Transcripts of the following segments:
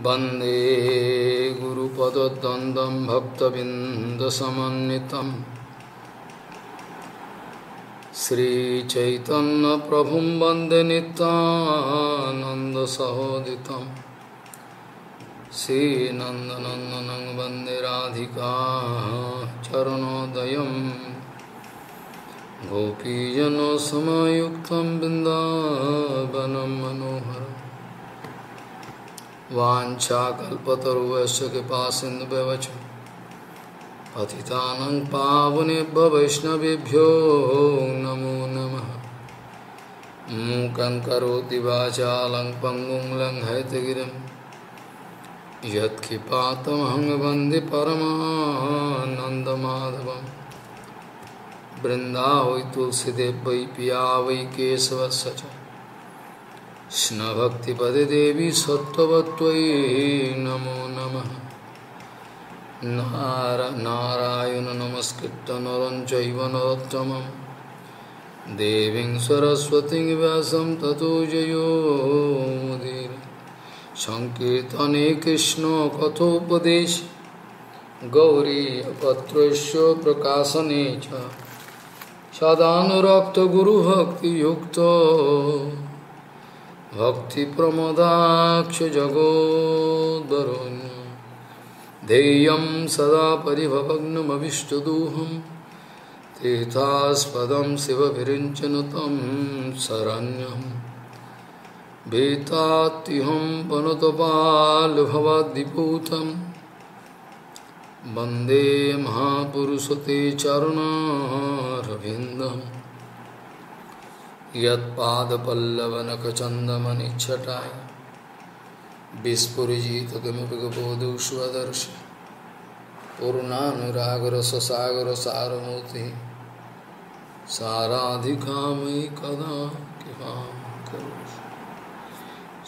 वंदे गुरुपदद्वन्द्वं भक्तबिंदसमन्वितं श्रीचैतन्यप्रभुं वन्दे नित्यानन्दसहोदितं श्रीनन्दनन्दनं वन्दे राधिका चरणोदयं गोपीजनसमायुक्तं बिन्दावनं मनोहरम् वाञ्छाकल्पतरुश्च कृपासिन्धुभ्यश्च पतितानां पावनेभ्यो वैष्णवेभ्यो नमो नमः। मूकं करोति वाचालं पङ्गुं लङ्घयितगिरिं यत्कृपातमहं वन्दे परमानन्दमाधवं। वृन्दावै तुलसीदेव वै पिया वै केशवस्य च कृष्ण भक्ति पदे देवी सत्ववत्त्वयि नमो नमः। नारायण नमस्कृत्य नरं चैव नरोत्तमं देवीं सरस्वतीं व्यासं ततो जयो मुदीरये। संकीर्तने कृष्ण कथोपदेशे गौरीपत्रस्य प्रकाशने च सदानुरक्त गुरुभक्तियुक्तो भक्तिप्रमोदाक्ष जगोद्वरुण्य ध्येयं सदा परिभवग्नमभिष्टदोहं तीर्थास्पदं शिवविरिञ्चनुतं शरण्यं भीतात्युहं वनुतपालभवाद्दिपूतं वन्दे महापुरुषते चरुणारविन्दम् यत्पादपल्लवनखचन्दमनिच्छटाय विस्फुरिजित किमपि गपोधु स्वदर्शि पूर्णानुरागरससागरसारमूर्तिः साराधिकामयि कदा कृपां करोषि।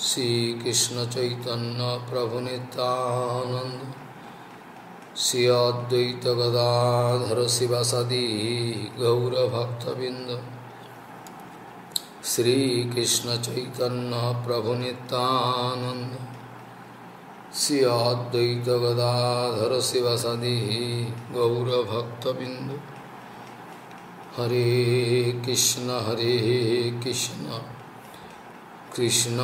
श्रीकृष्णचैतन्यप्रभुनित्यानन्द श्री अद्वैत गदाधर शिवासादि गौरभक्तबिंद श्री कृष्ण चैतन्य प्रभु नित्यानंद श्री अद्वैत गदाधर शिवासादि गौरभक्तबिंद। हरे कृष्ण कृष्ण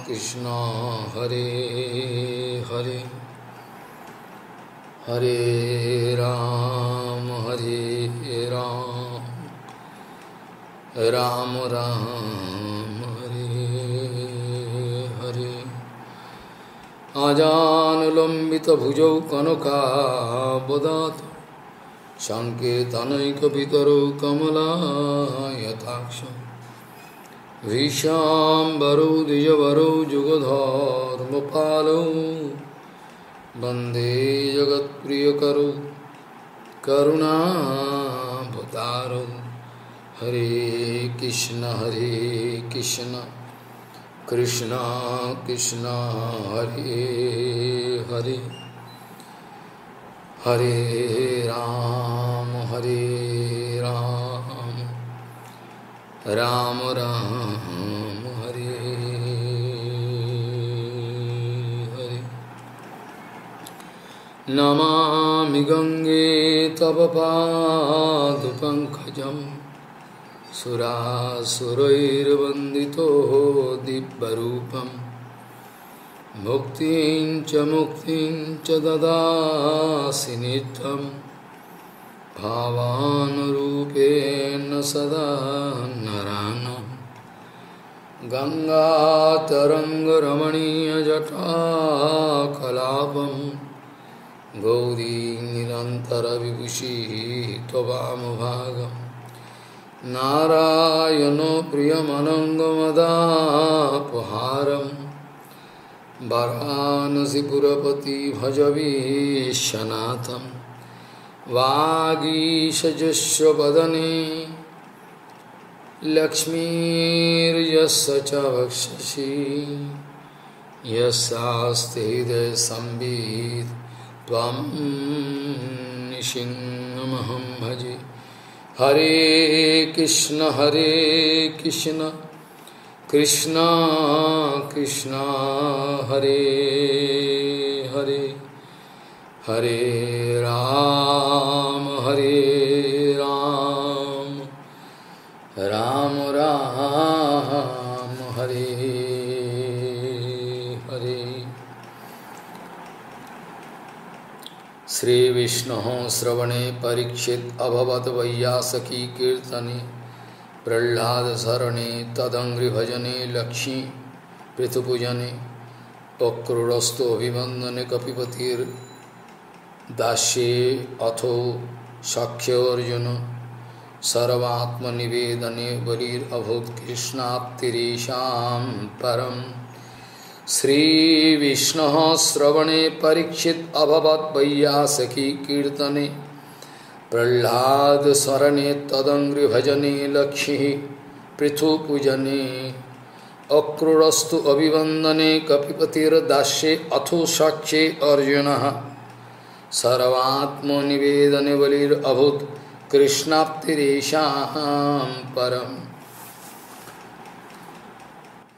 कृष्ण हरे हरे हरे राम राम राम हरे हरे। आजानुलंबितभुजौ कनकावदात संकीर्तनैकपितरौ कमलायताक्षं विशाम्बरौ द्विजवरौ जुगधर्मपालौ वन्दे जगत्प्रियकरौ करुणाभतारौ। हरे कृष्ण कृष्ण कृष्ण हरे हरे हरे राम राम राम हरे हरे। नमामि गंगे तव पादपङ्कजं सुरासुरैर्वन्दितो दिव्यरूपं मुक्तिं च ददासि नित्यं भावानुरूपेण सदा नराणां। गङ्गातरङ्गरमणीयजटाकलापं गौरी निरन्तरविभूषी त्ववामभागम्। नारायणो प्रियमनङ्गमदापहारं वाराणसीपुरपति भज विश्वनाथं। वागीशजुष्वदने लक्ष्मीर्यस्य च वक्षसि यस्यास्ति हृदयसंवित् त्वं नृसिंहमहं भजे। हरे Krishna Krishna Krishna Hare Hare Hare Ram Ram Ram Hare Hare. Shri Vishnu Sravane Parikshit Abhavat Vaiyasaki Kirtane Prahlad Sarane Tadangri Bhajane Lakshmi Pritupujane Akrurasto Abhivandane Kapipatir Dashe Atho Shakya Arjuna Sarvatma Nivedane Valir Abhut Krishnaptirisham Param. Shri Vishnu Sravane Parikshit Abhavat Vaiyasaki Kirtane Prahlad Sarane Tadangri Bhajane Lakshmi Prithu Pujane Akrurastu Abhivandane Kapipatir Dashe Atho Shakye Arjuna Sarvatma Nivedane Valir Abhut Krishnaptirisham Param.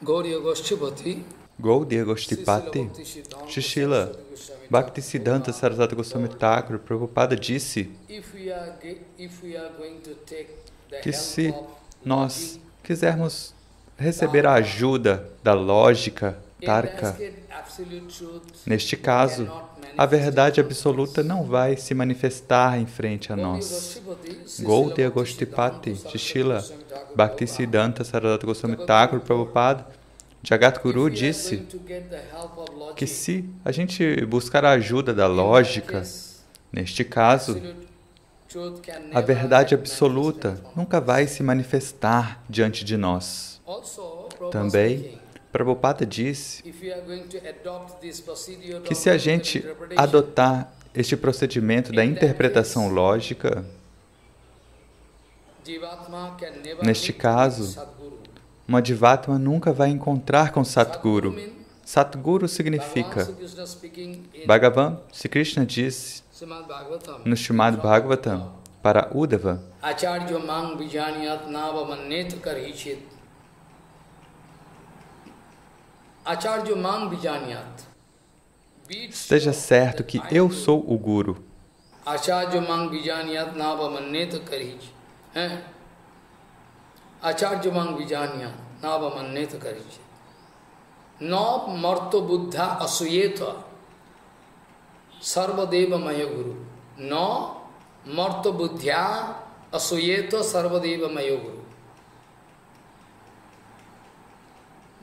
Gauriya Goshtipati Gaudiya Goshtipati, Srila Bhaktisiddhanta Saraswati Goswami Thakur Prabhupada disse que se nós quisermos receber a ajuda da lógica, tarka, neste caso, a verdade absoluta não vai se manifestar em frente a nós. Gaudiya Goshtipati, Srila Bhaktisiddhanta Saraswati Goswami Thakur Prabhupada, Jagadguru disse que se a gente buscar a ajuda da lógica, neste caso, a verdade absoluta nunca vai se manifestar diante de nós. Também, Prabhupada disse que se a gente adotar este procedimento da interpretação lógica, neste caso, uma Jivatma nunca vai encontrar com Satguru. Satguru significa Bhagavan. Sri Krishna disse no Srimad Bhagavatam para Uddhava: esteja certo que eu sou o Guru. Acharjamang vijanya navamanneta kariji. No marto buddha asuyeta sarvadeva maya guru. No marto buddha asuyeta sarvadeva maya guru.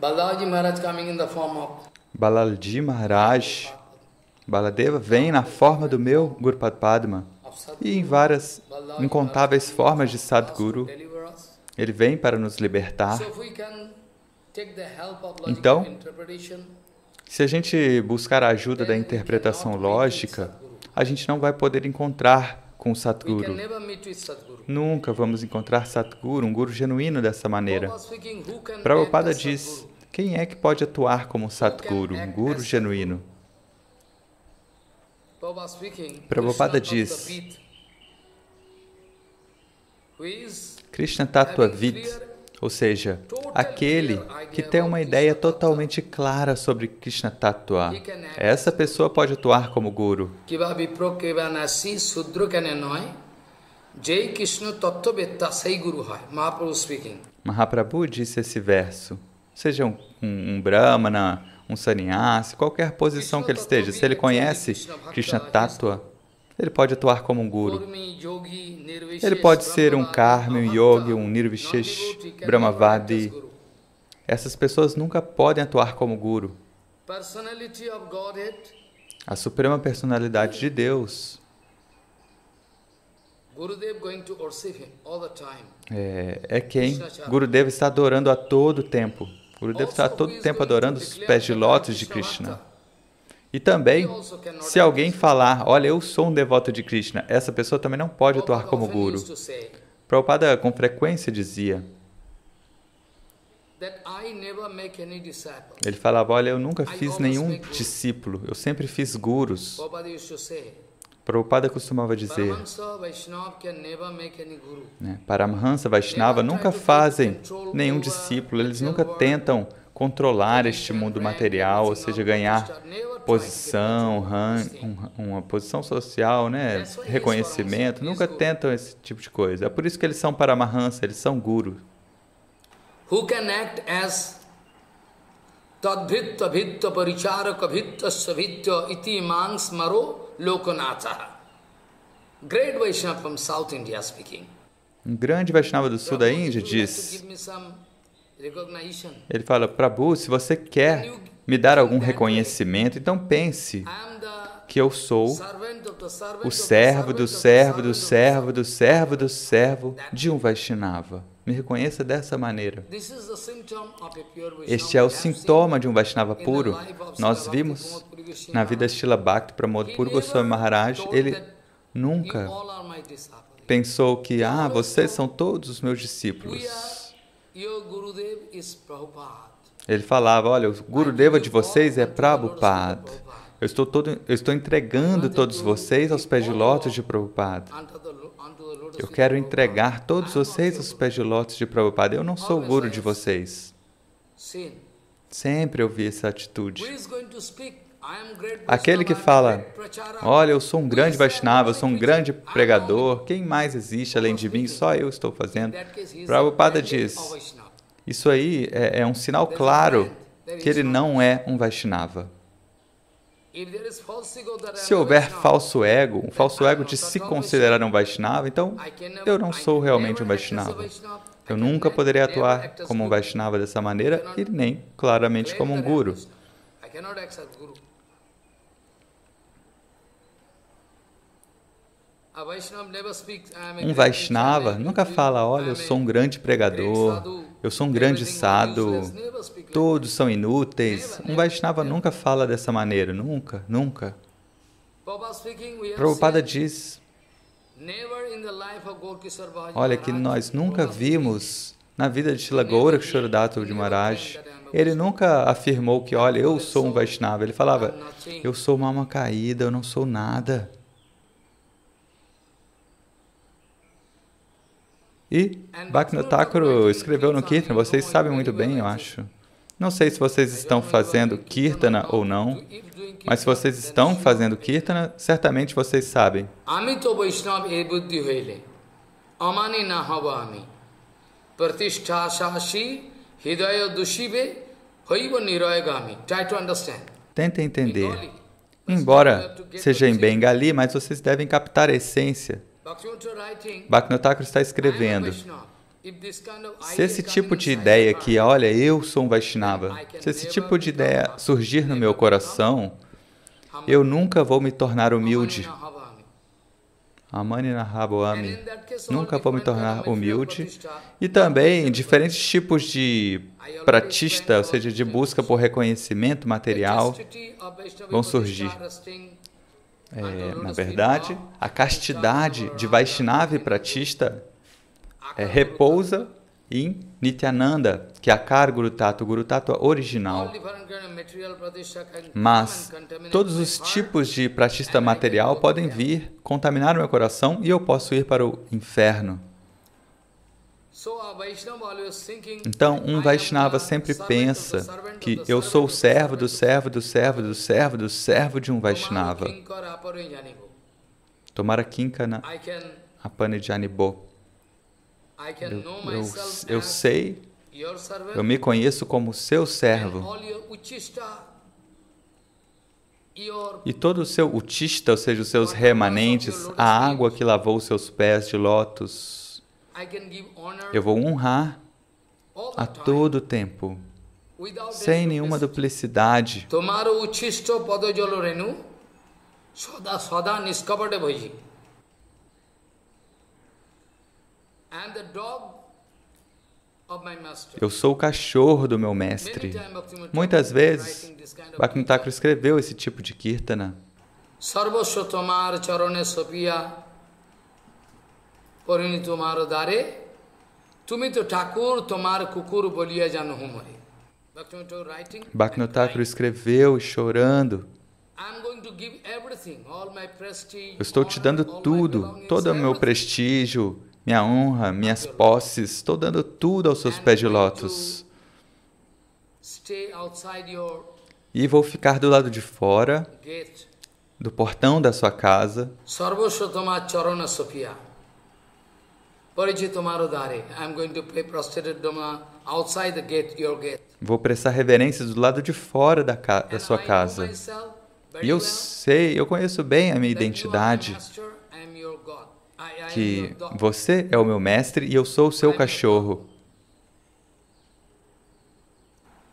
Balaji Maharaj coming in the form of Balaji Maharaj, Baladeva vem na forma do meu Guru Padma e em várias incontáveis formas de Sadguru. Ele vem para nos libertar. Então, se a gente buscar a ajuda da interpretação lógica, a gente não vai poder encontrar com o Satguru. Nunca vamos encontrar Satguru, um Guru genuíno dessa maneira. Prabhupada diz, quem é que pode atuar como Satguru, um Guru genuíno? Prabhupada diz, Krishna Tattva Vid, ou seja, aquele que tem uma ideia totalmente clara sobre Krishna Tattva. Essa pessoa pode atuar como Guru. Mahaprabhu disse esse verso. Seja um Brahmana, um sannyasi, qualquer posição que ele esteja, se ele conhece Krishna Tattva, ele pode atuar como um Guru. Ele pode ser um Karmi, um Yogi, um Nirvishesh, Brahmavadi. Essas pessoas nunca podem atuar como Guru. A Suprema Personalidade de Deus é quem Gurudeva está adorando a todo tempo. Gurudeva está a todo tempo adorando os pés de lótus de Krishna. E também, se alguém falar, olha, eu sou um devoto de Krishna, essa pessoa também não pode atuar como Guru. Prabhupada com frequência dizia, ele falava, olha, eu nunca fiz nenhum discípulo, eu sempre fiz gurus. Prabhupada costumava dizer, né, Paramahansa, Vaishnava nunca fazem nenhum discípulo, eles nunca tentam controlar este mundo material, ou seja, ganhar posição, uma posição social, né, reconhecimento, nunca tentam esse tipo de coisa. É por isso que eles são Paramahansa, eles são guru. Who can act as tadbhitta bhitta paricharaka bhitta savitya iti mangs maro lokanatha. Great Vaishnava from South India speaking. Um grande Vaishnava do sul da Índia diz, ele fala, Prabhu, se você quer me dar algum reconhecimento, então pense que eu sou o servo do servo do servo do servo do servo de um Vaishnava. Me reconheça dessa maneira. Este é o sintoma de um Vaishnava puro. Nós vimos na vida de Srila Bhakti Pramod Puri Goswami Maharaj, ele nunca pensou que, vocês são todos os meus discípulos. Ele falava, olha, o Gurudeva de vocês é Prabhupada. Eu estou entregando todos vocês aos pés de lótus de Prabhupada. Eu quero entregar todos vocês aos pés de lótus de Prabhupada. Eu não sou o guru de vocês. Sempre eu vi essa atitude. Aquele que fala, olha, eu sou um grande Vaishnava, eu sou um grande pregador, quem mais existe além de mim? Só eu estou fazendo. Prabhupada diz, isso aí é um sinal claro que ele não é um Vaishnava. Se houver falso ego, um falso ego de se considerar um Vaishnava, então eu não sou realmente um Vaishnava. Eu nunca poderei atuar como um Vaishnava dessa maneira e nem claramente como um guru. Um Vaishnava nunca fala, olha, eu sou um grande pregador, eu sou um grande sadhu, todos são inúteis. Um Vaishnava nunca fala dessa maneira, nunca, nunca. Prabhupada diz, olha, que nós nunca vimos na vida de Srila Gorakshara Das de Maharaj, ele nunca afirmou que, olha, eu sou um Vaishnava. Ele falava, eu sou uma alma caída, eu não sou nada. E Bhaktivinoda Thakur escreveu no Kirtana, vocês sabem muito bem, eu acho. Não sei se vocês estão fazendo Kirtana ou não, mas se vocês estão fazendo Kirtana, certamente vocês sabem. Amito Vaishnava e buddhi hoile, amani na havami, pratishtha shashi, hidaya dushive, hoiva nirayagami. Try to understand. Tentem entender. Embora seja em Bengali, mas vocês devem captar a essência. Bhaktivinoda Thakur está escrevendo, se esse tipo de ideia que, olha, eu sou um Vaishnava, se esse tipo de ideia surgir no meu coração, eu nunca vou me tornar humilde. Amani Nahabhami, nunca vou me tornar humilde. E também diferentes tipos de pratista, ou seja, de busca por reconhecimento material, vão surgir. Na verdade, a castidade de Vaishnava e pratista repousa em Nityananda, que é a Akara Guru Tattva original. Mas todos os tipos de pratista material podem vir contaminar o meu coração e eu posso ir para o inferno. Então, um Vaishnava sempre pensa que eu sou o servo do servo do servo do servo do servo de um Vaishnava. Tomara Kinkana Apanijanibo. Eu sei, eu me conheço como seu servo. E todo o seu utista, ou seja, os seus remanentes, a água que lavou os seus pés de lótus, eu vou honrar a todo tempo, sem nenhuma duplicidade. Eu sou o cachorro do meu mestre. Muitas vezes, Bhaktivinoda Thakur escreveu esse tipo de kirtana. Sarvasya tomar charane sopiya parini tomar dare tumi to Thakur tomar kukur boliya jano humare. Bhaktivinoda Thakur escreveu chorando. Eu estou te dando tudo, todo o meu prestígio, minha honra, minhas posses, estou dando tudo aos seus pés de lótus. E vou ficar do lado de fora, do portão da sua casa. Vou prestar reverências do lado de fora da sua casa. E eu conheço bem a minha identidade, que você é o meu mestre e eu sou o seu cachorro.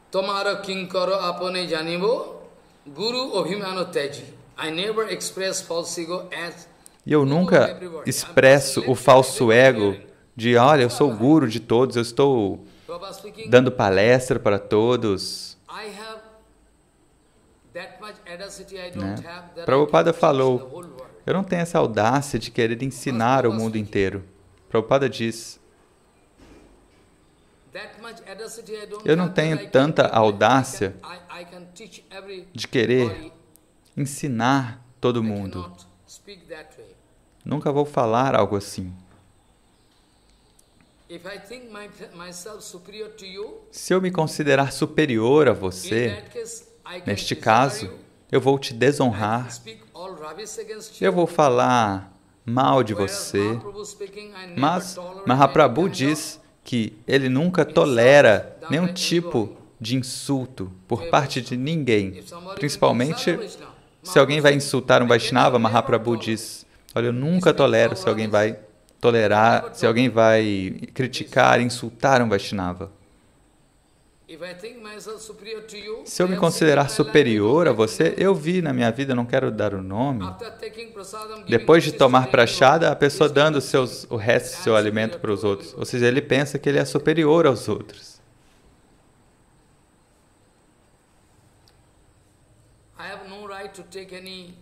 Tomara kinkaro apane janibo, guru abhimano teji. I never express false ego as E eu nunca expresso o falso ego de, olha, eu sou o guru de todos, eu estou dando palestra para todos. Prabhupada falou, eu não tenho essa audácia de querer ensinar ao mundo inteiro. Prabhupada diz, eu não tenho tanta audácia de querer ensinar todo mundo. Nunca vou falar algo assim. Se eu me considerar superior a você, neste caso, eu vou te desonrar. Eu vou falar mal de você. Mas Mahaprabhu diz que ele nunca tolera nenhum tipo de insulto por parte de ninguém. Principalmente, se alguém vai insultar um Vaishnava, Mahaprabhu diz, olha, eu nunca tolero se alguém vai tolerar, se alguém vai criticar, insultar um Vaishnava. Se eu me considerar superior a você, eu vi na minha vida, não quero dar o nome, depois de tomar prashada, a pessoa dando o resto do seu alimento para os outros. Ou seja, ele pensa que ele é superior aos outros.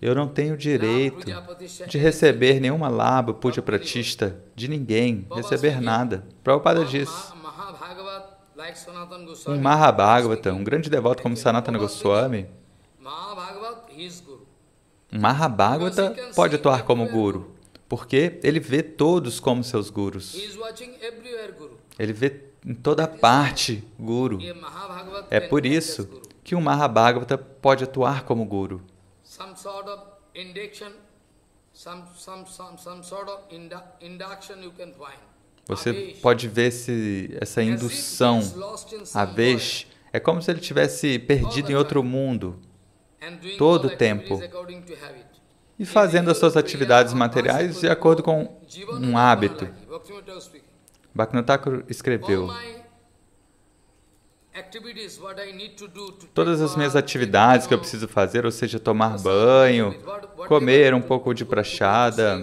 Eu não tenho direito de receber nenhuma labha, puja pratista, de ninguém, receber nada. Prabhupada diz, um Mahabhagavata, um grande devoto como Sanatana Goswami, um Mahabhagavata pode atuar como guru, porque ele vê todos como seus gurus. Ele vê em toda parte guru. É por isso que um Mahabhagavata pode atuar como guru. Você pode ver essa indução, a vez, é como se ele tivesse perdido em outro mundo, todo o tempo, e fazendo as suas atividades materiais de acordo com um hábito. Bhaktivinoda Thakur escreveu, todas as minhas atividades que eu preciso fazer, ou seja, tomar banho, comer um pouco de prashada,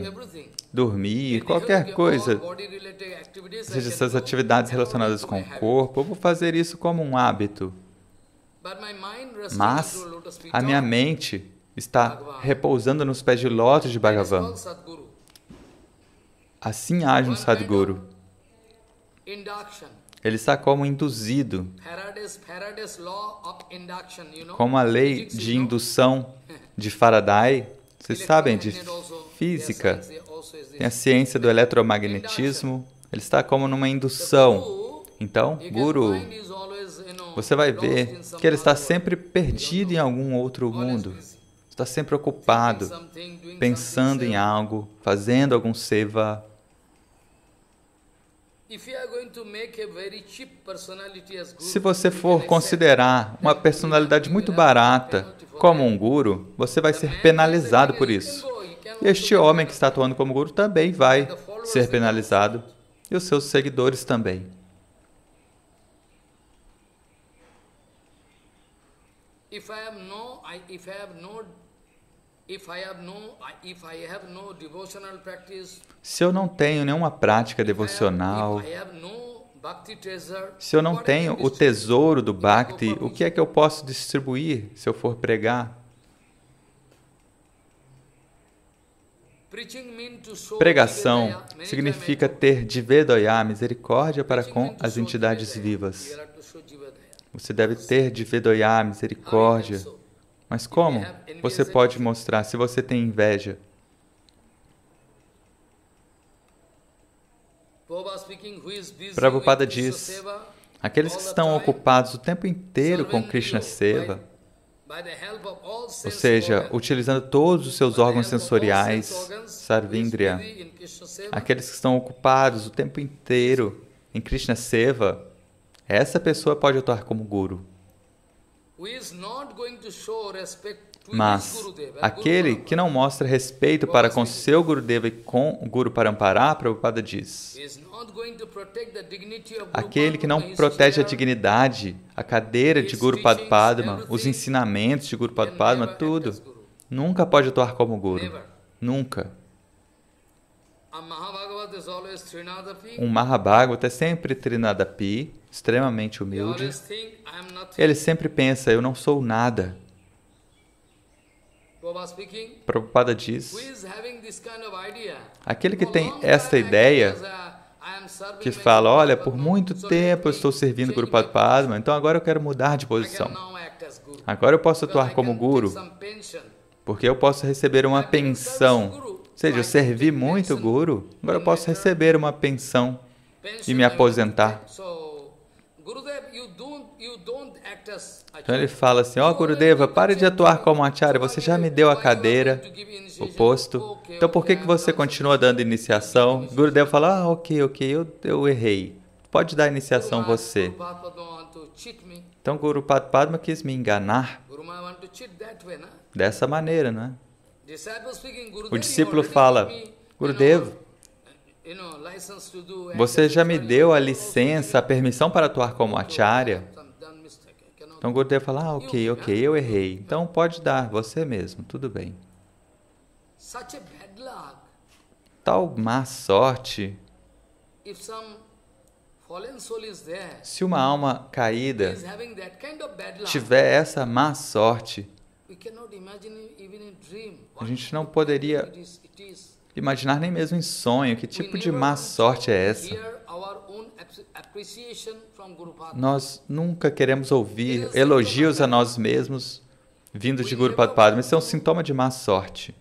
dormir, qualquer coisa, ou seja, essas atividades relacionadas com o corpo, eu vou fazer isso como um hábito. Mas a minha mente está repousando nos pés de lótus de Bhagavan. Assim age um Sadguru. Ele está como induzido, como a lei de indução de Faraday. Vocês sabem de física, tem a ciência do eletromagnetismo, ele está como numa indução. Então, Guru, você vai ver que ele está sempre perdido em algum outro mundo, está sempre ocupado, pensando em algo, fazendo algum seva. Se você for considerar uma personalidade muito barata como um guru, você vai ser penalizado por isso. E este homem que está atuando como guru também vai ser penalizado, e os seus seguidores também. Se eu não tenho nenhuma prática devocional, se eu não tenho o tesouro do Bhakti, o que é que eu posso distribuir se eu for pregar? Pregação significa ter Divedoya, misericórdia para com as entidades vivas. Você deve ter Divedoya, misericórdia. Mas como você pode mostrar se você tem inveja? Prabhupada diz, aqueles que estão ocupados o tempo inteiro com Krishna Seva, ou seja, utilizando todos os seus órgãos sensoriais, Sarvindriya, aqueles que estão ocupados o tempo inteiro em Krishna Seva, essa pessoa pode atuar como guru. Mas aquele que não mostra respeito para com seu Gurudeva e com o Guru Parampara, Prabhupada diz, aquele que não protege a dignidade, a cadeira de Guru Padma, os ensinamentos de Guru Padma, tudo, nunca pode atuar como Guru. Nunca. Um Mahabhagavata é sempre Trinadapi, extremamente humilde. Ele sempre pensa, eu não sou nada. Prabhupada diz, aquele que tem esta ideia, que fala, olha, por muito tempo eu estou servindo Guru Padma, então agora eu quero mudar de posição. Agora eu posso atuar como Guru, porque eu posso receber uma pensão. Ou seja, eu servi muito Guru, agora eu posso receber uma pensão e me aposentar. Então ele fala assim, ó Gurudeva, pare de atuar como Acharya, você já me deu a cadeira, o posto, então por que você continua dando iniciação? Gurudeva fala, ok, eu errei, pode dar iniciação você. Então Guru Padma quis me enganar dessa maneira, não é? O discípulo fala, Gurudeva, você já me deu a licença, a permissão para atuar como Acharya? Então o Gurudeva fala, ok, eu errei. Então pode dar, você mesmo, tudo bem. Tal má sorte, se uma alma caída tiver essa má sorte, a gente não poderia imaginar nem mesmo em sonho que tipo de má sorte é essa. Nós nunca queremos ouvir elogios a nós mesmos vindos de Guru Padma. Isso é um sintoma de má sorte.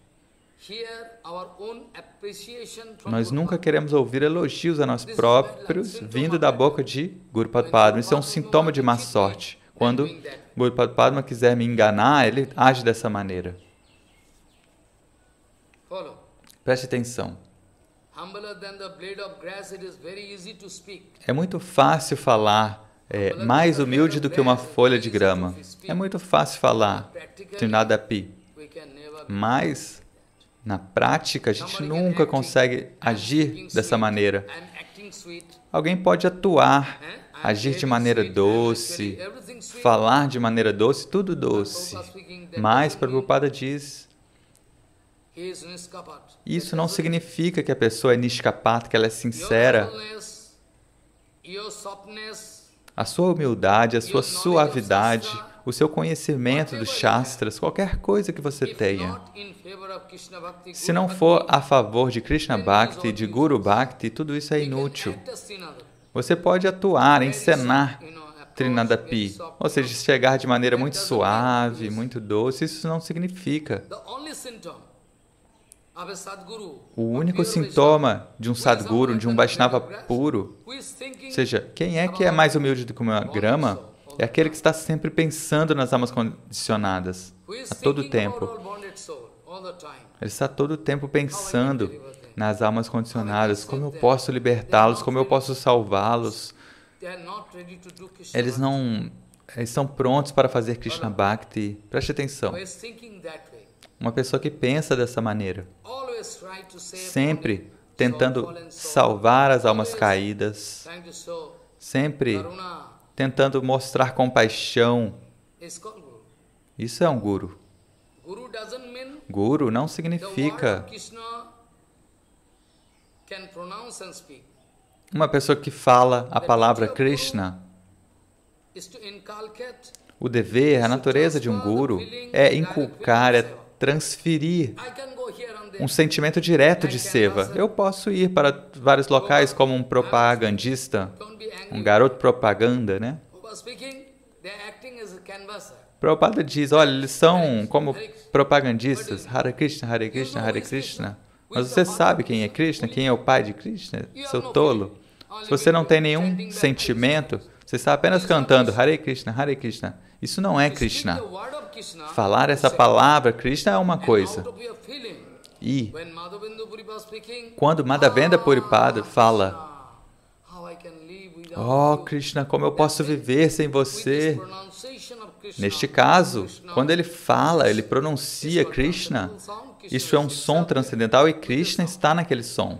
Nós nunca queremos ouvir elogios a nós próprios vindo da boca de Guru Padma. Isso é um sintoma de má sorte. Quando Guru Padma quiser me enganar, ele age dessa maneira. Preste atenção. É muito fácil falar, mais humilde do que uma folha de grama. É muito fácil falar, Trinadapi. Mas, na prática, a gente nunca consegue agir dessa maneira. Alguém pode atuar, agir de maneira doce, falar de maneira doce, tudo doce. Mas, Prabhupada diz, isso não significa que a pessoa é nishkapata, que ela é sincera. A sua humildade, a sua suavidade, o seu conhecimento dos Shastras, qualquer coisa que você tenha, se não for a favor de Krishna Bhakti, de Guru Bhakti, tudo isso é inútil. Você pode atuar, encenar Trinadapi, ou seja, chegar de maneira muito suave, muito doce, isso não significa. O único sintoma de um Sadguru, de um Vaishnava puro, ou seja, quem é que é mais humilde do que uma grama, é aquele que está sempre pensando nas almas condicionadas, a todo tempo. Ele está todo tempo pensando nas almas condicionadas, como eu posso libertá-los, como eu posso salvá-los. Eles estão prontos para fazer Krishna Bhakti. Preste atenção. Uma pessoa que pensa dessa maneira, sempre tentando salvar as almas caídas, sempre tentando mostrar compaixão, isso é um Guru. Guru não significa uma pessoa que fala a palavra Krishna. O dever, a natureza de um Guru é inculcar, é transferir um sentimento direto de seva. Eu posso ir para vários locais como um propagandista, um garoto propaganda, né? Prabhupada diz, olha, eles são como propagandistas, Hare Krishna, Hare Krishna, Hare Krishna. Mas você sabe quem é Krishna? Quem é o pai de Krishna? Seu tolo. Se você não tem nenhum sentimento, você está apenas cantando Hare Krishna, Hare Krishna. Isso não é Krishna. Falar essa palavra Krishna é uma coisa. E quando Madhavendra Puripada fala, oh Krishna, como eu posso viver sem você? Neste caso, quando ele fala, ele pronuncia Krishna, isso é um som transcendental e Krishna está naquele som.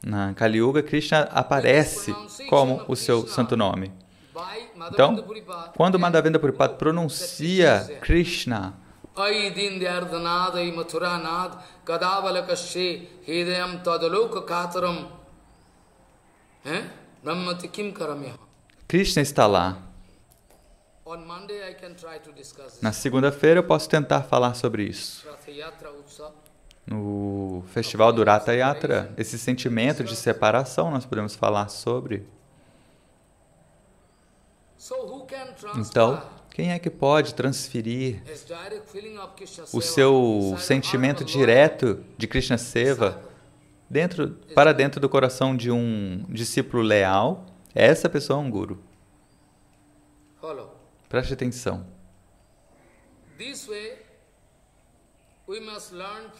Na Kali Yuga, Krishna aparece como o seu santo nome. Então, quando Madhavendra Puripada pronuncia Krishna, Krishna está lá. Na segunda-feira eu posso tentar falar sobre isso. No festival do Ratha Yatra, esse sentimento de separação nós podemos falar sobre. Então, quem é que pode transferir o seu sentimento direto de Krishna Seva para dentro do coração de um discípulo leal? Essa pessoa é um guru. Preste atenção.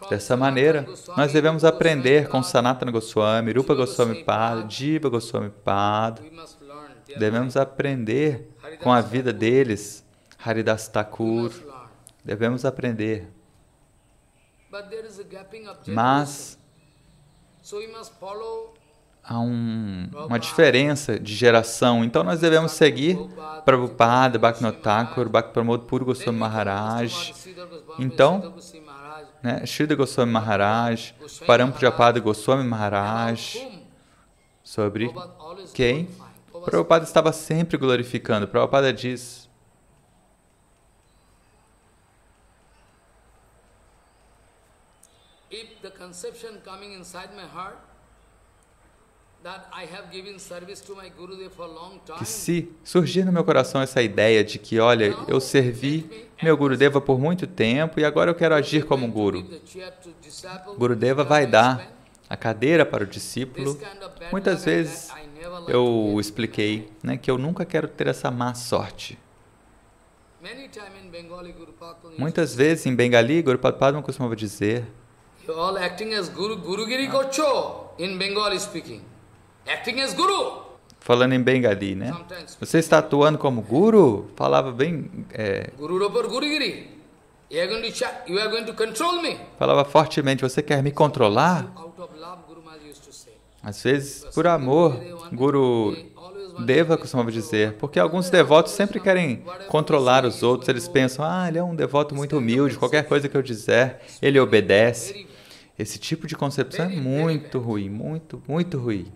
Dessa maneira, nós devemos aprender com Sanatana Goswami, Rupa Goswami Pada, Jiva Goswami Pada. Devemos aprender com a vida deles, Haridas Thakur. Devemos aprender. Mas há uma diferença de geração. Então, nós devemos seguir Prabhupada, Bhaktivinoda Thakur, Bhakti-Pramod Puri Goswami Maharaj. Então, Shrita Goswami Maharaj, Parampurapada Goswami Maharaj, sobre quem Prabhupada estava sempre glorificando. Prabhupada diz, que se surgir no meu coração essa ideia de que, olha, eu servi meu Gurudeva por muito tempo e agora eu quero agir como um Guru. Gurudeva vai dar a cadeira para o discípulo. Muitas vezes eu expliquei, que eu nunca quero ter essa má sorte. Muitas vezes em Bengali, Guru Padma costumava dizer, falando em Bengali, Você está atuando como Guru? Falava bem... Falava fortemente, você quer me controlar? Às vezes, por amor, Guru Deva costumava dizer, porque alguns devotos sempre querem controlar os outros, eles pensam, ele é um devoto muito humilde, qualquer coisa que eu dizer, ele obedece. Esse tipo de concepção é muito ruim, muito, muito ruim.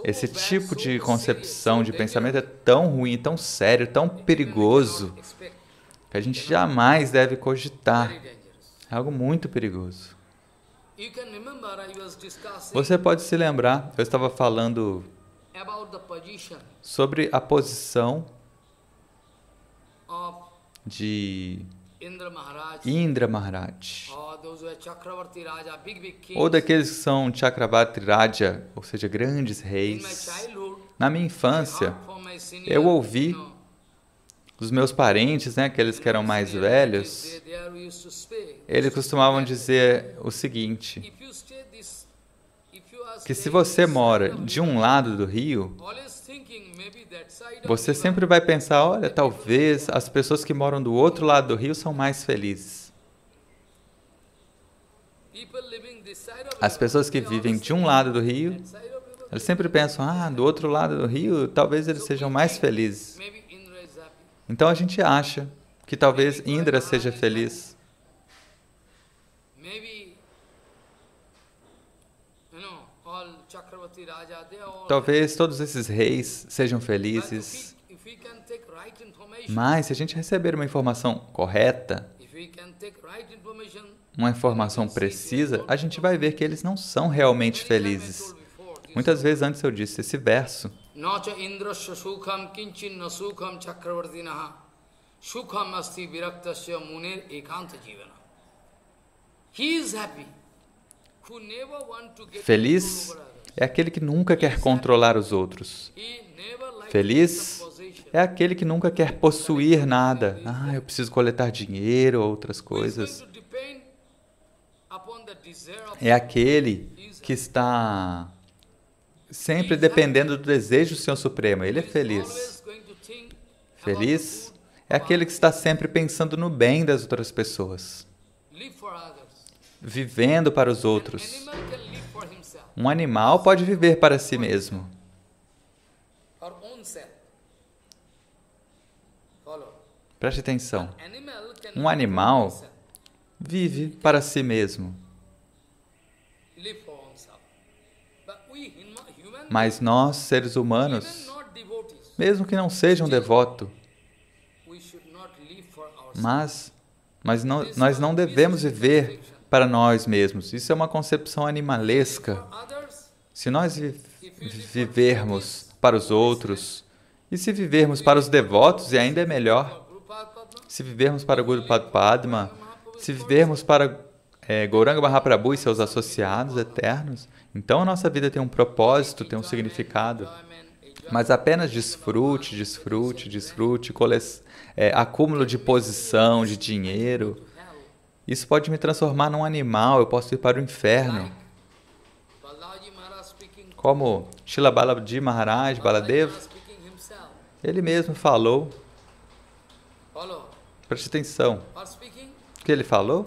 Esse tipo de concepção, de pensamento é tão ruim, tão sério, tão perigoso, que a gente jamais deve cogitar. É algo muito perigoso. Você pode se lembrar, eu estava falando sobre a posição de Indra Maharaj, ou daqueles que são Chakravarti Raja, ou seja, grandes reis. Na minha infância, eu ouvi os meus parentes, aqueles que eram mais velhos, eles costumavam dizer o seguinte, que se você mora de um lado do rio, você sempre vai pensar, olha, talvez as pessoas que moram do outro lado do rio são mais felizes. As pessoas que vivem de um lado do rio, elas sempre pensam, do outro lado do rio, talvez eles sejam mais felizes. Então a gente acha que talvez Indra seja feliz. Talvez todos esses reis sejam felizes. Mas se a gente receber uma informação correta, uma informação precisa, a gente vai ver que eles não são realmente felizes. Muitas vezes antes eu disse esse verso. Feliz é aquele que nunca quer controlar os outros. Feliz é aquele que nunca quer possuir nada. Eu preciso coletar dinheiro ou outras coisas. É aquele que está sempre dependendo do desejo do Senhor Supremo. Ele é feliz. Feliz é aquele que está sempre pensando no bem das outras pessoas, vivendo para os outros. Um animal pode viver para si mesmo. Preste atenção. Um animal vive para si mesmo. Mas nós, seres humanos, mesmo que não sejam devotos, mas nós não devemos viver para nós mesmos. Isso é uma concepção animalesca. Se nós vivermos para os outros, e se vivermos para os devotos, e ainda é melhor, se vivermos para Guru Padma, se vivermos para Gauranga Mahaprabhu e seus associados eternos, então a nossa vida tem um propósito, tem um significado. Mas apenas desfrute, acúmulo de posição, de dinheiro, isso pode me transformar num animal, eu posso ir para o inferno. Como Srila Balaji Maharaj, Baladev, ele mesmo falou, preste atenção, o que ele falou?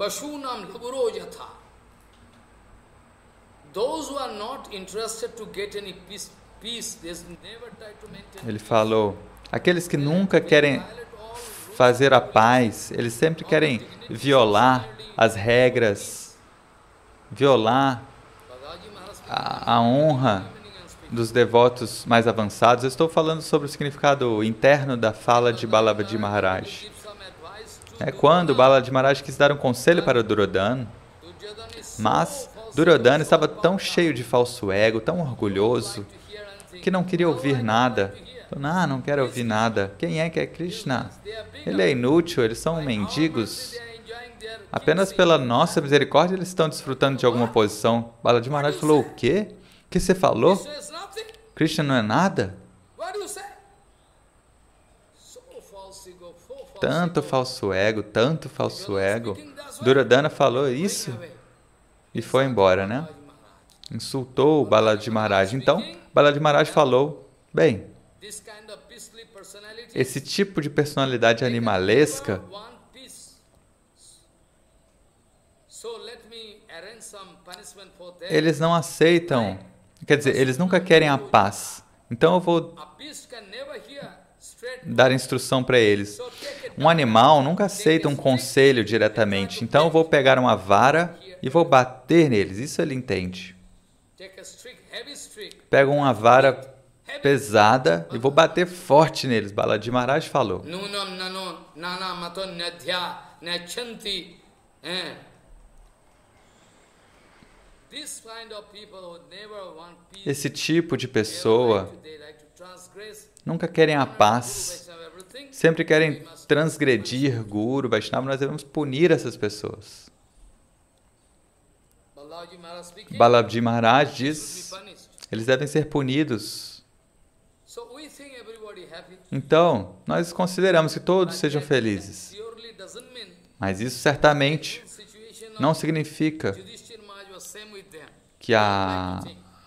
Ele falou, aqueles que nunca querem fazer a paz, eles sempre querem violar as regras, violar a honra dos devotos mais avançados. Eu estou falando sobre o significado interno da fala de Balaji Maharaj. Quando Balaji Maharaj quis dar um conselho para o Duryodhana, mas Duryodhana estava tão cheio de falso ego, tão orgulhoso, que não queria ouvir nada. Não quero ouvir nada. Quem é que é Krishna? Ele é inútil, eles são mendigos. Apenas pela nossa misericórdia eles estão desfrutando de alguma posição. Balaji Maharaj falou, o quê? O que você falou? Krishna não é nada? Tanto falso ego, tanto falso ego. Duryodhana falou isso e foi embora, né? Insultou o Balaji Maharaj. Então, Balaji Maharaj falou, bem, esse tipo de personalidade animalesca, eles não aceitam, quer dizer, eles nunca querem a paz. Então eu vou dar instrução para eles. Um animal nunca aceita um conselho diretamente. Então eu vou pegar uma vara e vou bater neles. Isso ele entende. Pego uma vara pesada e vou bater forte neles. Balaji Maharaj falou. Esse tipo de pessoa nunca querem a paz, sempre querem transgredir Guru, Vaishnava. Nós devemos punir essas pessoas. Balaji Maharaj diz, eles devem ser punidos. Então, nós consideramos que todos sejam felizes. Mas isso certamente não significa que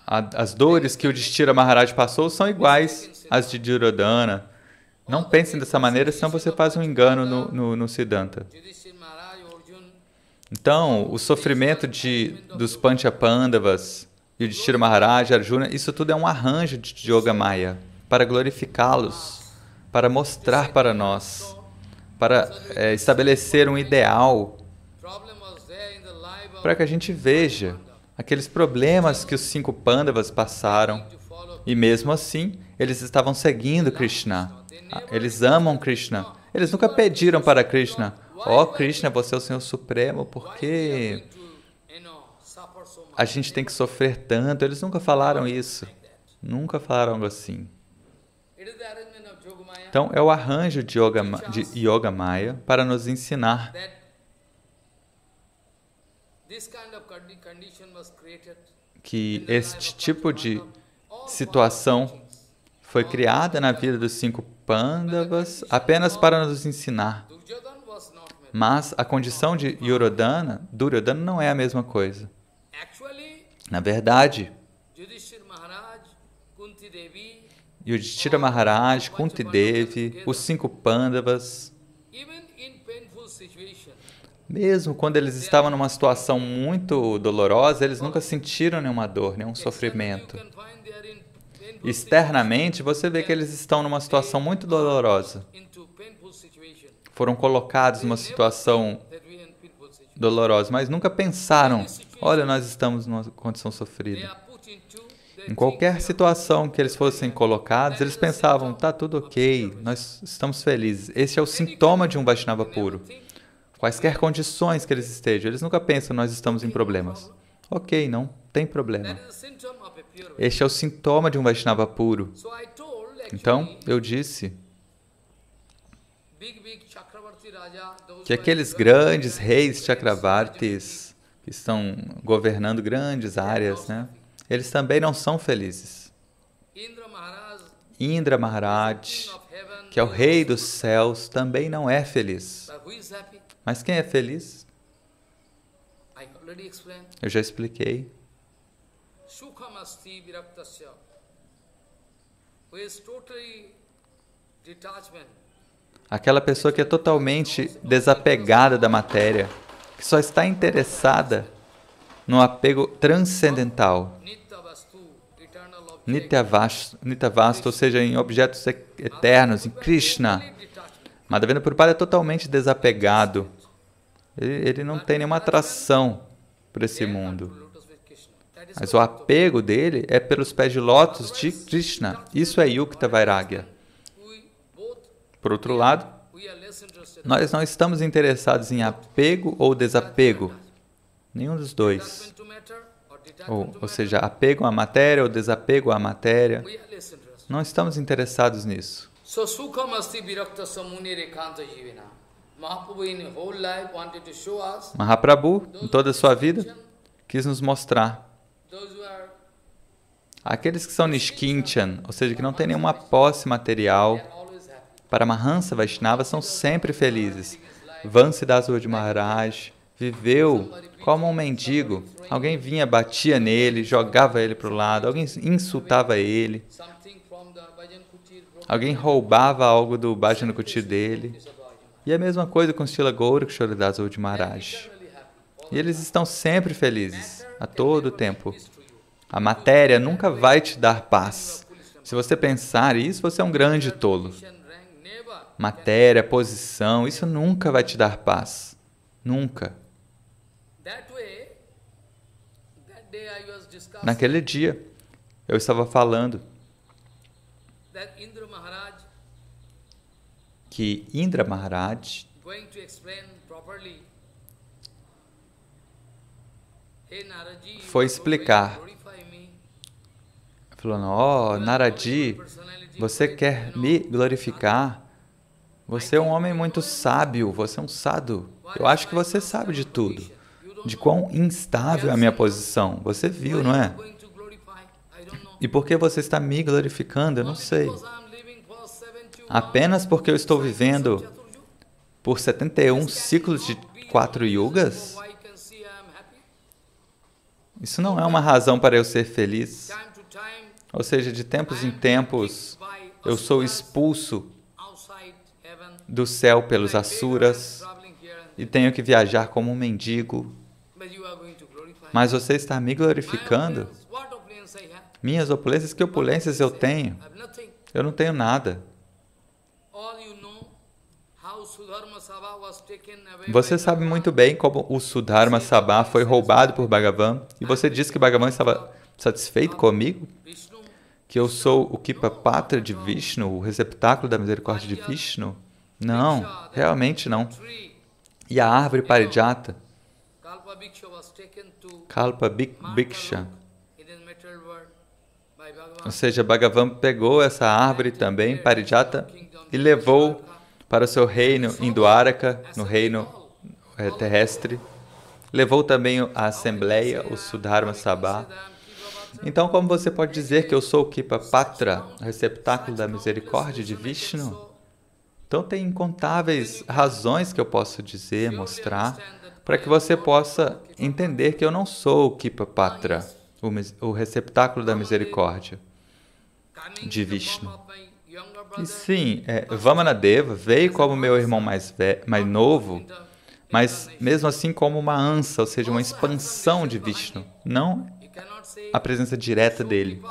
as dores que o Yudhishthira Maharaj passou são iguais às de Duryodhana. Não pensem dessa maneira, senão você faz um engano no Siddhanta. Então, o sofrimento dos Pancha-Pandavas, Yudhishthira Maharaj, Arjuna, isso tudo é um arranjo de Yogamaya para glorificá-los, para mostrar para nós, para estabelecer um ideal, para que a gente veja aqueles problemas que os 5 Pandavas passaram, e mesmo assim, eles estavam seguindo Krishna. Eles amam Krishna. Eles nunca pediram para Krishna, ó Krishna, você é o Senhor Supremo, por que a gente tem que sofrer tanto? Eles nunca falaram isso. Nunca falaram algo assim. Então, é o arranjo de Yoga Maya para nos ensinar que este tipo de situação foi criada na vida dos 5 Pandavas apenas para nos ensinar. Mas a condição de Duryodhana não é a mesma coisa. Na verdade, Yudhishthira Maharaj, Kunti Devi, os 5 Pandavas, mesmo quando eles estavam numa situação muito dolorosa, eles nunca sentiram nenhuma dor, nenhum sofrimento. Externamente, você vê que eles estão numa situação muito dolorosa. Foram colocados numa situação dolorosa, mas nunca pensaram, olha, nós estamos numa condição sofrida. Em qualquer situação que eles fossem colocados, eles pensavam, tá tudo ok, nós estamos felizes. Esse é o sintoma de um Vaishnava puro. Quaisquer condições que eles estejam, eles nunca pensam, nós estamos em problemas. Ok, não tem problema. Este é o sintoma de um Vaishnava puro. Então, eu disse que aqueles grandes reis Chakravartis, que estão governando grandes áreas, né? Eles também não são felizes. Indra Maharaj, que é o rei dos céus, também não é feliz. Mas quem é feliz? Eu já expliquei. Aquela pessoa que é totalmente desapegada da matéria, que só está interessada no apego transcendental. Nityavasta, ou seja, em objetos eternos, em Krishna. Madhavendra Puripad é totalmente desapegado. Ele não tem nenhuma atração por esse mundo. Mas o apego dele é pelos pés de lótus de Krishna. Isso é Yukta Vairagya. Por outro lado, nós não estamos interessados em apego ou desapego. Nenhum dos dois. Ou seja, apego à matéria ou desapego à matéria. Não estamos interessados nisso. Mahaprabhu, em toda a sua vida, quis nos mostrar aqueles que são Nishkinchan, ou seja, que não têm nenhuma posse material, para Mahansa Vaishnava são sempre felizes. Vansidasur Maharaj viveu como um mendigo. Alguém vinha, batia nele, jogava ele para o lado, alguém insultava ele, alguém roubava algo do Bhajan Kutir dele. E a mesma coisa com Srila Gaurkishora Maharaj. E eles estão sempre felizes, a todo tempo. A matéria nunca vai te dar paz. Se você pensar isso, você é um grande tolo. Matéria, posição, isso nunca vai te dar paz. Nunca. Naquele dia, eu estava falando que Indra Maharaj foi explicar, falando, ó, Naradi, você quer me glorificar? Você é um homem muito sábio, você é um sadhu. Eu acho que você sabe de tudo, de quão instável é a minha posição. Você viu, não é? E por que você está me glorificando? Eu não sei. Apenas porque eu estou vivendo por 71 ciclos de 4 yugas? Isso não é uma razão para eu ser feliz. Ou seja, de tempos em tempos, eu sou expulso do céu pelos asuras e tenho que viajar como um mendigo. Mas você está me glorificando? Minhas opulências, que opulências eu tenho? Eu não tenho nada. Você sabe muito bem como o Sudharma Sabha foi roubado por Bhagavan, e você disse que Bhagavan estava satisfeito comigo? Que eu sou o Kipapatra de Vishnu, o receptáculo da misericórdia de Vishnu? Não, realmente não. E a árvore Parijata, Kalpa Bhiksha, ou seja, Bhagavan pegou essa árvore também, Parijata, e levou para o seu reino em Dwaraka, no reino terrestre. Levou também a Assembleia, o Sudharma Sabha. Então, como você pode dizer que eu sou o Kipa Patra, o receptáculo da misericórdia de Vishnu? Então, tem incontáveis razões que eu posso dizer, mostrar, para que você possa entender que eu não sou o Kipa Patra, o receptáculo da misericórdia de Vishnu. E sim, Vamanadeva veio como meu irmão mais novo, mas mesmo assim como uma ansa, ou seja, uma expansão de Vishnu, não a presença direta dele.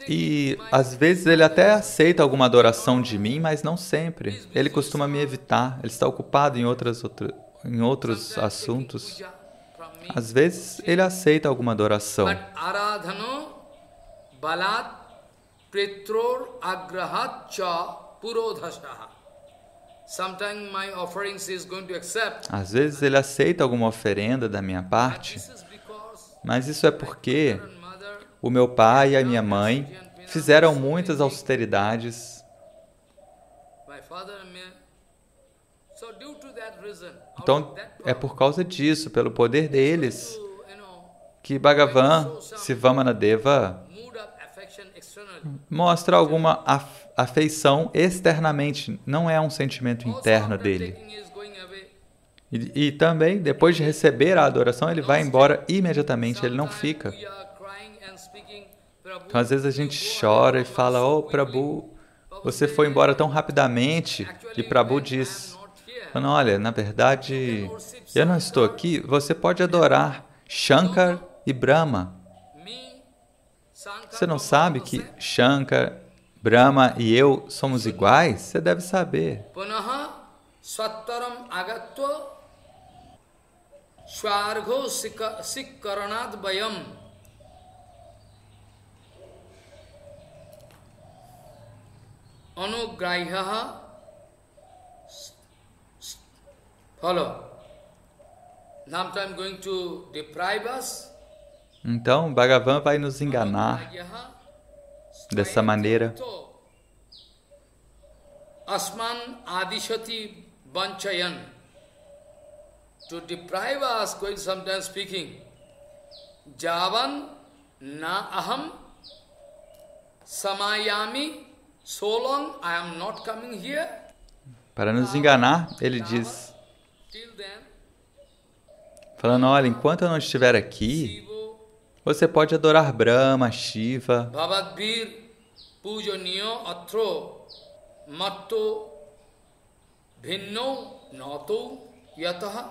E às vezes ele até aceita alguma adoração de mim, mas não sempre. Ele costuma me evitar, ele está ocupado em outros assuntos. Às vezes ele aceita alguma adoração. Às vezes ele aceita alguma oferenda da minha parte, mas isso é porque o meu pai e a minha mãe fizeram muitas austeridades. Então, é por causa disso, pelo poder deles, que Bhagavan, Vamanadeva, mostra alguma afeição externamente, não é um sentimento interno dele. E também, depois de receber a adoração, ele vai embora imediatamente, ele não fica. Então, às vezes a gente chora e fala, oh, Prabhu, você foi embora tão rapidamente. E Prabhu diz, olha, na verdade, eu não estou aqui, você pode adorar Shankar e Brahma. Você não sabe que Shankar, Brahma e eu somos iguais? Você deve saber. Anugraiha. Follow. Now I'm going to deprive us. Então, Bhagavan vai nos enganar dessa maneira. Asman adishati banchayan. To deprive us, going sometimes speaking, Javan na aham samayami. So long I am not coming here. Para nos enganar, ele diz, falando, olha, enquanto eu não estiver aqui, você pode adorar Brahma, Shiva. Bhavadbir pujanyo atro matto bhinno nato yataha.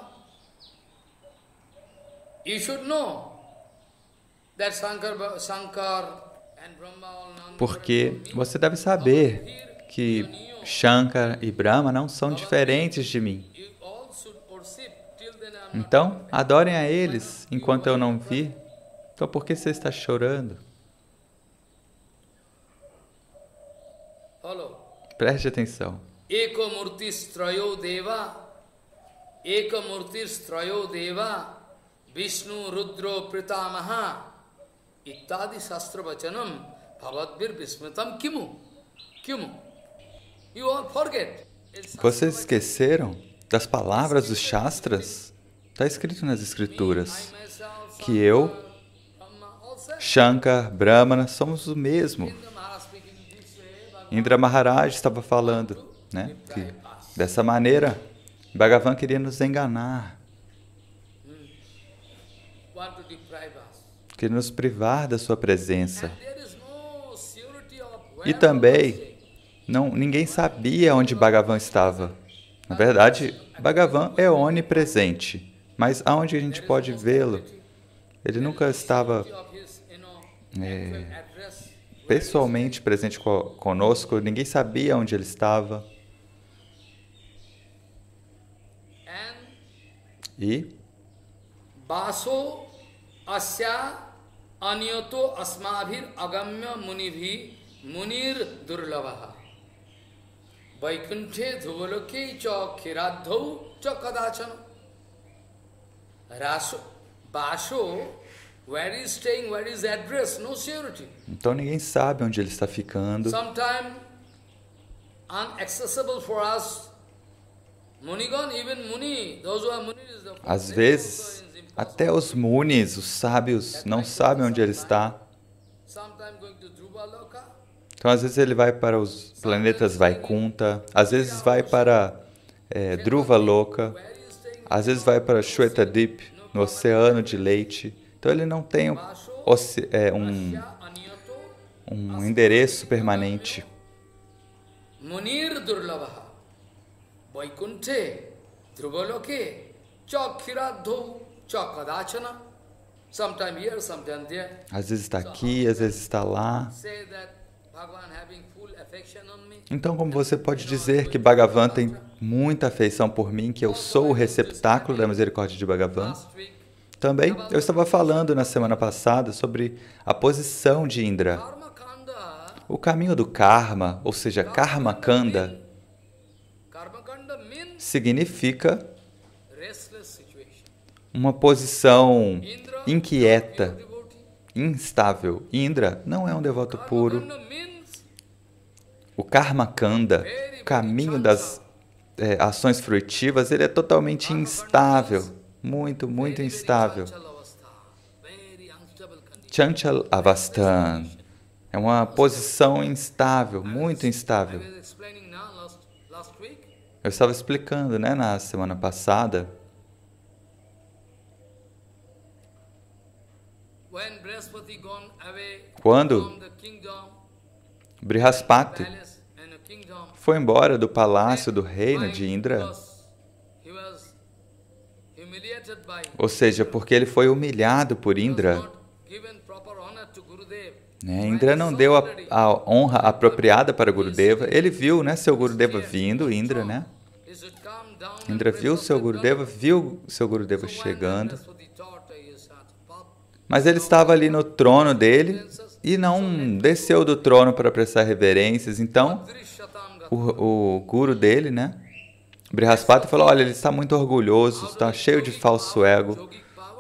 You should know that Shankar porque você deve saber que Shankar e Brahma não são diferentes de mim. Então, adorem a eles enquanto eu não vir. Então, por que você está chorando? Preste atenção. Ekamurtistrayo deva Vishnu Rudro Pritamaha Ittadi Shastra Vachanam Bhavadbir Vismitam Kimu. You all forget. Vocês esqueceram das palavras dos Shastras? Está escrito nas Escrituras que eu, Shankar, Brahmana, somos o mesmo. Indra Maharaj estava falando, né, que dessa maneira Bhagavan queria nos enganar. Que nos privar da sua presença. E também, ninguém sabia onde Bhagavan estava. Na verdade, Bhagavan é onipresente, mas aonde a gente pode vê-lo? Ele nunca estava pessoalmente presente conosco, ninguém sabia onde ele estava. E Baso asya anyato asmabhir agamya munibhi munir durlavaha. Vaikunthe dhuvaloke cha khiradhau cha kadachana. Basho, where is staying, where is address, no surety. Então ninguém sabe onde ele está ficando. Sometimes inaccessible for us. Munigan, even Muni, those who are Munis, às vezes, até os Munis, os sábios, não sabem onde ele está. Então, às vezes ele vai para os planetas Vaikunta, às vezes vai para Dhruva Loka, às vezes vai para Shwetadip, no Oceano de Leite. Então ele não tem um endereço permanente. Munir Durlavaha, Vaikunthe, Dhruvaloke, Chakiradho, Chakadachana. Sometimes here, sometimes there. Às vezes está aqui, às vezes está lá. Então, como você pode dizer que Bhagavan tem muita afeição por mim, que eu sou o receptáculo da misericórdia de Bhagavan? Também, eu estava falando na semana passada sobre a posição de Indra. O caminho do karma, ou seja, karma kanda, significa uma posição inquieta, instável. Indra não é um devoto puro. O karma kanda, o caminho das ações fruitivas, ele é totalmente instável, muito, muito instável. Chanchal avasthan. É uma posição instável, muito instável. Eu estava explicando, na semana passada, quando Brihaspati foi embora do palácio do reino de Indra, ou seja, porque ele foi humilhado por Indra. Indra não deu a honra apropriada para Gurudeva. Ele viu, seu Gurudeva vindo, Indra, Indra viu seu Gurudeva chegando. Mas ele estava ali no trono dele e não desceu do trono para prestar reverências. Então, o guru dele, Brihaspati, falou, olha, ele está muito orgulhoso, está cheio de falso ego,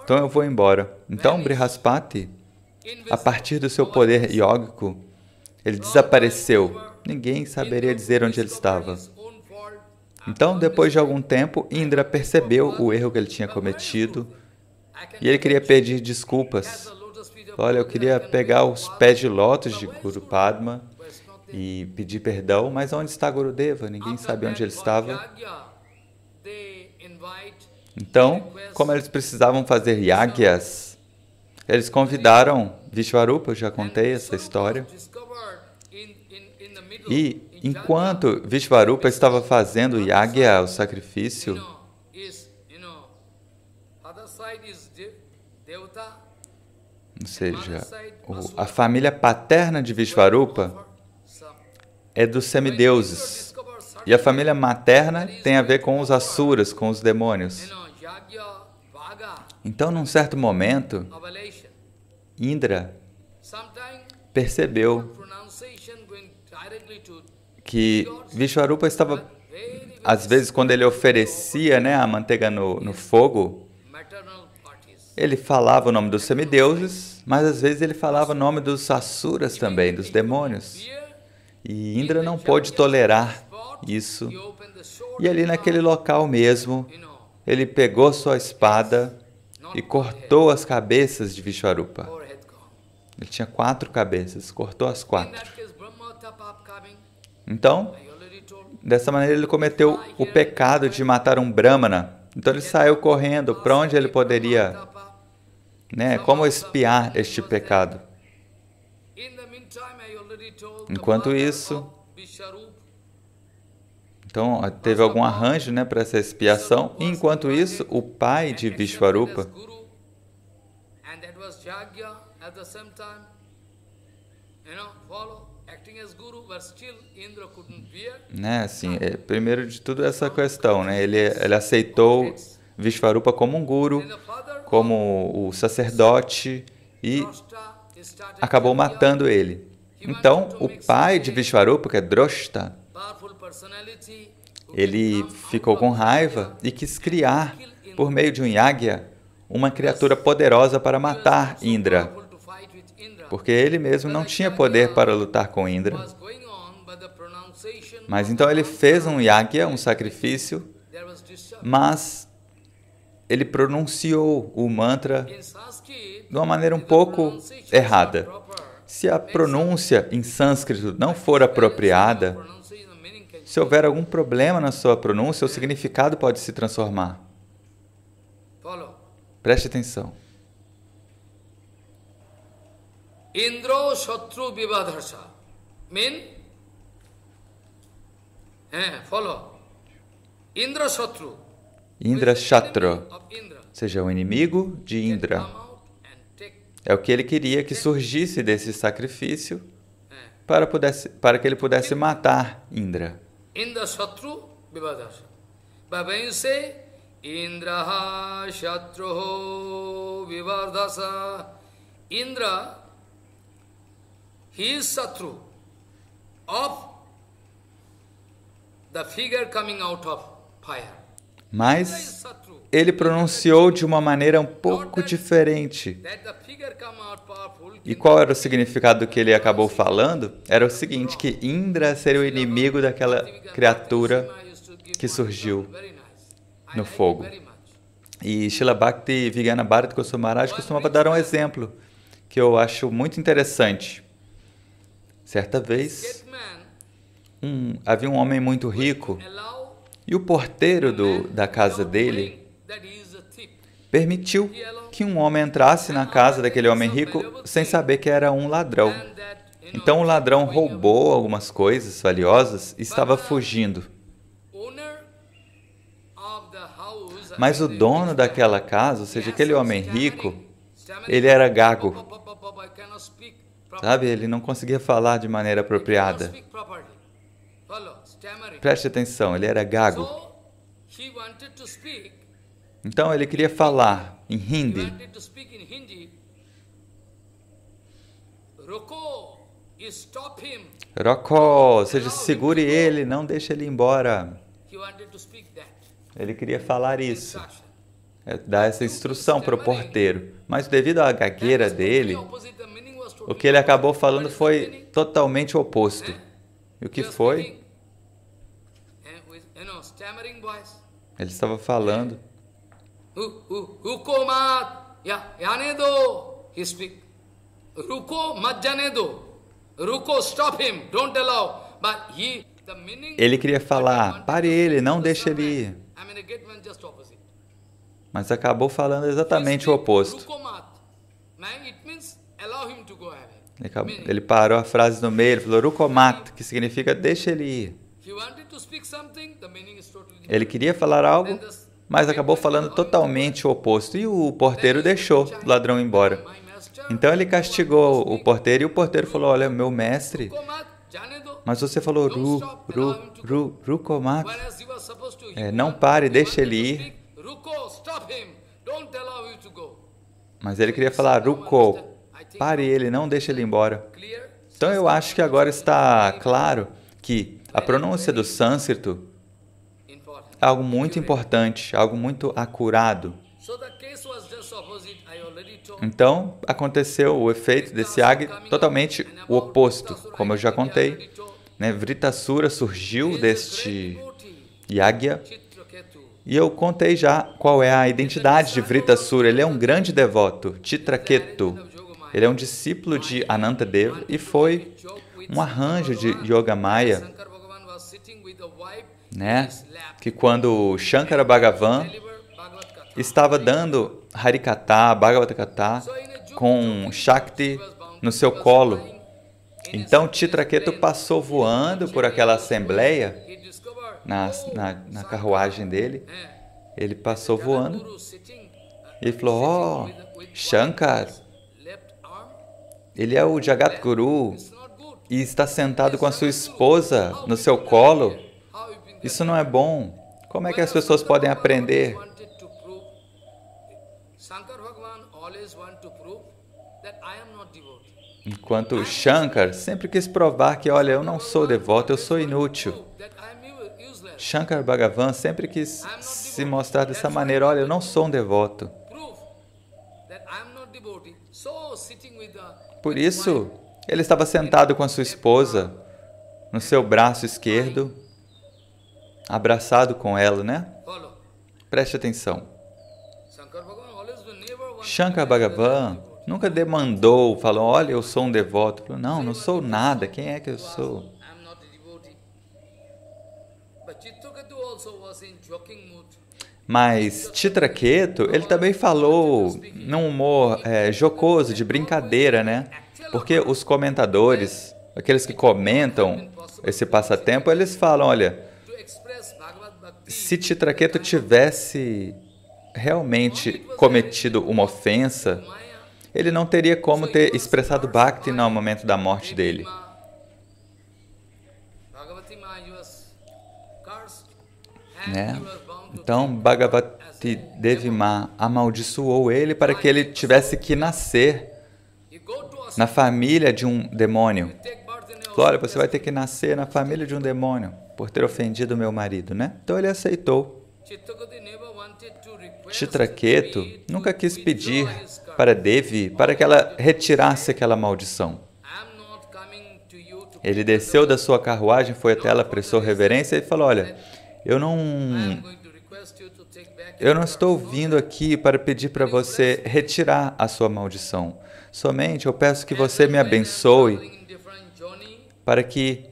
então eu vou embora. Então, Brihaspati, a partir do seu poder yógico, ele desapareceu. Ninguém saberia dizer onde ele estava. Então, depois de algum tempo, Indra percebeu o erro que ele tinha cometido e ele queria pedir desculpas. Olha, eu queria pegar os pés de lótus de Guru Padma e pedir perdão, mas onde está Gurudeva? Ninguém sabe onde ele estava. Então, como eles precisavam fazer yagyas, eles convidaram Vishvarupa, eu já contei essa história. E enquanto Vishvarupa estava fazendo yagya, o sacrifício, ou seja, a família paterna de Vishvarupa é dos semideuses. E a família materna tem a ver com os asuras, com os demônios. Então, num certo momento, Indra percebeu que Vishvarupa estava, às vezes, quando ele oferecia a manteiga no fogo, ele falava o nome dos semideuses, mas às vezes ele falava o nome dos asuras também, dos demônios. E Indra não pôde tolerar isso. E ali naquele local mesmo, ele pegou sua espada e cortou as cabeças de Vishvarupa. Ele tinha 4 cabeças, cortou as 4. Então, dessa maneira ele cometeu o pecado de matar um Brahmana. Então ele saiu correndo para onde ele poderia, como espiar este pecado. Enquanto isso, então teve algum arranjo para essa expiação. E enquanto isso, o pai de Vishvarupa, primeiro de tudo essa questão, ele aceitou Vishvarupa como um guru, como o sacerdote e acabou matando ele. Então, o pai de Vishvarupa, que é Droshta, Ele ficou com raiva e quis criar, por meio de um yagya, uma criatura poderosa para matar Indra, porque ele mesmo não tinha poder para lutar com Indra. Mas então ele fez um yagya, um sacrifício, mas ele pronunciou o mantra de uma maneira um pouco errada. Se a pronúncia em sânscrito não for apropriada, se houver algum problema na sua pronúncia, o significado pode se transformar. Preste atenção. Indra Shatru Vivadharsa. Follow. Indra Shatru. Indra Shatra, ou seja, o inimigo de Indra. É o que ele queria que surgisse desse sacrifício para que ele pudesse matar Indra. Indra Shatru Vivadharsa. But when you say Indra Shatru Vivadharsa, Indra, he is Shatru of the figure coming out of fire. Mas ele pronunciou de uma maneira um pouco diferente. E qual era o significado do que ele acabou falando? Era o seguinte, que Indra seria o inimigo daquela criatura que surgiu no fogo. E Srila Bhakti Vigyana Bharata Goswami Maharaj costumava dar um exemplo, que eu acho muito interessante. Certa vez, havia um homem muito rico, e o porteiro da casa dele permitiu que um homem entrasse na casa daquele homem rico sem saber que era um ladrão. Então o ladrão roubou algumas coisas valiosas e estava fugindo. Mas o dono daquela casa, ou seja, aquele homem rico, ele era gago. Sabe, ele não conseguia falar de maneira apropriada. Preste atenção, ele era gago. Então ele queria falar em Hindi. Roko, ou seja, segure ele, não deixe ele ir embora. Ele queria falar isso, dar essa instrução para o porteiro. Mas devido à gagueira dele, o que ele acabou falando foi totalmente o oposto. E o que foi? Ele estava falando. Ruko mat yanedo. He speak. Ruko mat janedo. Ruko, stop him. Don't allow. But the meaning. Ele queria falar, pare ele, não deixe ele ir. Mas acabou falando exatamente o oposto. Ele parou a frase no meio, ele falou Rukomat, que significa deixa ele ir. Ele queria falar algo, mas acabou falando totalmente o oposto. E o porteiro deixou o ladrão embora. Então ele castigou o porteiro e o porteiro falou, olha, meu mestre, mas você falou Rukomat. Não pare, deixa ele ir. Mas ele queria falar Ruko, pare ele, não deixe ele embora. Então eu acho que agora está claro que a pronúncia do sânscrito é algo muito importante, algo muito acurado. Então aconteceu o efeito desse yagya totalmente o oposto, como eu já contei. Vritasura surgiu deste yagya. E eu contei já qual é a identidade de Vritasura. Ele é um grande devoto, Chitraketu. Ele é um discípulo de Anantadeva e foi um arranjo de Yogamaya, que quando Shankara Bhagavan estava dando Harikatha, Bhagavata Katha, com Shakti no seu colo. Então Chitraketu passou voando por aquela assembleia, na carruagem dele, ele passou voando e falou, Shankar, ele é o Jagadguru e está sentado com a sua esposa no seu colo. Isso não é bom. Como é que as pessoas podem aprender? Enquanto Shankar sempre quis provar que, olha, eu não sou devoto, eu sou inútil. Shankar Bhagavan sempre quis se mostrar dessa maneira, olha, eu não sou um devoto. Por isso, ele estava sentado com a sua esposa, no seu braço esquerdo, abraçado com ela, né? Preste atenção. Shankar Bhagavan nunca demandou, falou, olha, eu sou um devoto. Falou, não, não sou nada, quem é que eu sou? Mas Chitraketu, ele também falou num humor jocoso, de brincadeira, né? Porque os comentadores, aqueles que comentam esse passatempo, eles falam, olha, se Chitraketu tivesse realmente cometido uma ofensa, ele não teria como ter expressado Bhakti no momento da morte dele. Né? Então, Bhagavati Devi Ma amaldiçoou ele para que ele tivesse que nascer na família de um demônio. Falou, olha, você vai ter que nascer na família de um demônio por ter ofendido meu marido, né? Então ele aceitou. Chitraketu nunca quis pedir para Devi para que ela retirasse aquela maldição. Ele desceu da sua carruagem, foi até ela, prestou reverência e falou, olha, eu não estou vindo aqui para pedir para você retirar a sua maldição. Somente eu peço que você me abençoe para que,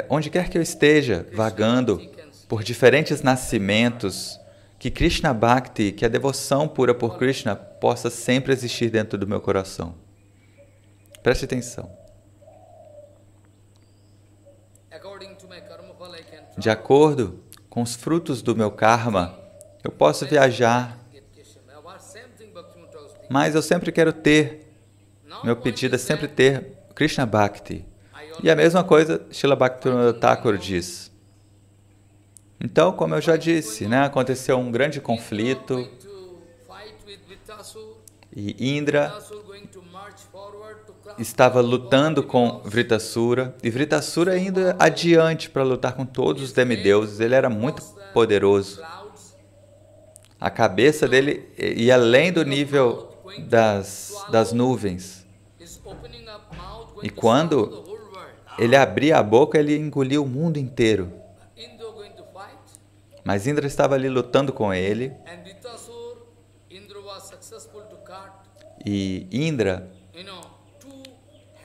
onde quer que eu esteja vagando por diferentes nascimentos, que Krishna Bhakti, que a devoção pura por Krishna, possa sempre existir dentro do meu coração. Preste atenção. De acordo com os frutos do meu karma, eu posso viajar, mas eu sempre quero ter, meu pedido é sempre ter Krishna Bhakti. E a mesma coisa Srila Bhaktivinoda Thakur diz. Então, como eu já disse, né, aconteceu um grande conflito e Indra estava lutando com Vritasura, e Vritasura indo adiante para lutar com todos os demideuses. Ele era muito poderoso. A cabeça dele ia além do nível das nuvens. E quando ele abria a boca, ele engolia o mundo inteiro. Mas Indra estava ali lutando com ele. E Indra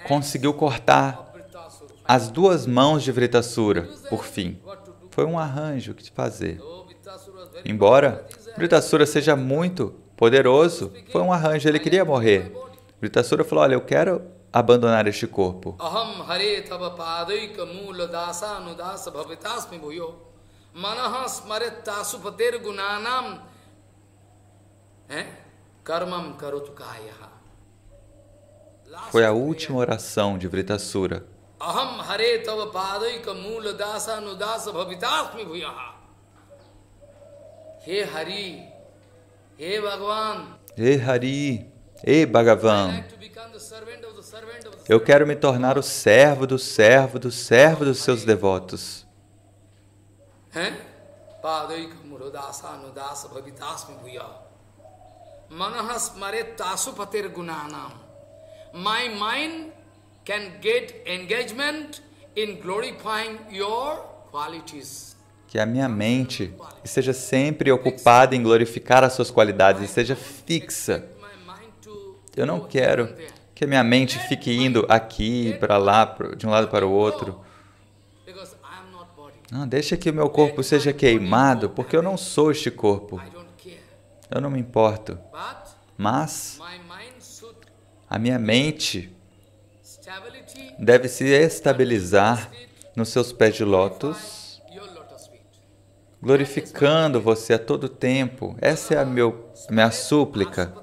conseguiu cortar as duas mãos de Vritasura, por fim. Foi um arranjo que fazer. Embora Vritasura seja muito poderoso, foi um arranjo, ele queria morrer. Vritasura falou, olha, eu quero abandonar este corpo. Foi a última oração de Vritasura. Aham hare tava padaika mula dasa nudasa bhavitasmi bhuyaha. He Hari, he Bhagavan. He Hari, he Bhagavan. Eu quero me tornar o servo do servo do servo dos seus devotos. Padaika mula dasa nudasa bhavitasmi bhuyaha. Manahas mare tasu pater gunanam. My mind can get engagement in glorifying your qualities. Que a minha mente esteja sempre ocupada em glorificar as suas qualidades, e seja fixa. Eu não quero que a minha mente fique indo aqui, para lá, de um lado para o outro. Não, deixa que o meu corpo seja queimado, porque eu não sou este corpo. Eu não me importo. Mas a minha mente deve se estabilizar nos seus pés de lótus, glorificando você a todo tempo. Essa é a minha súplica.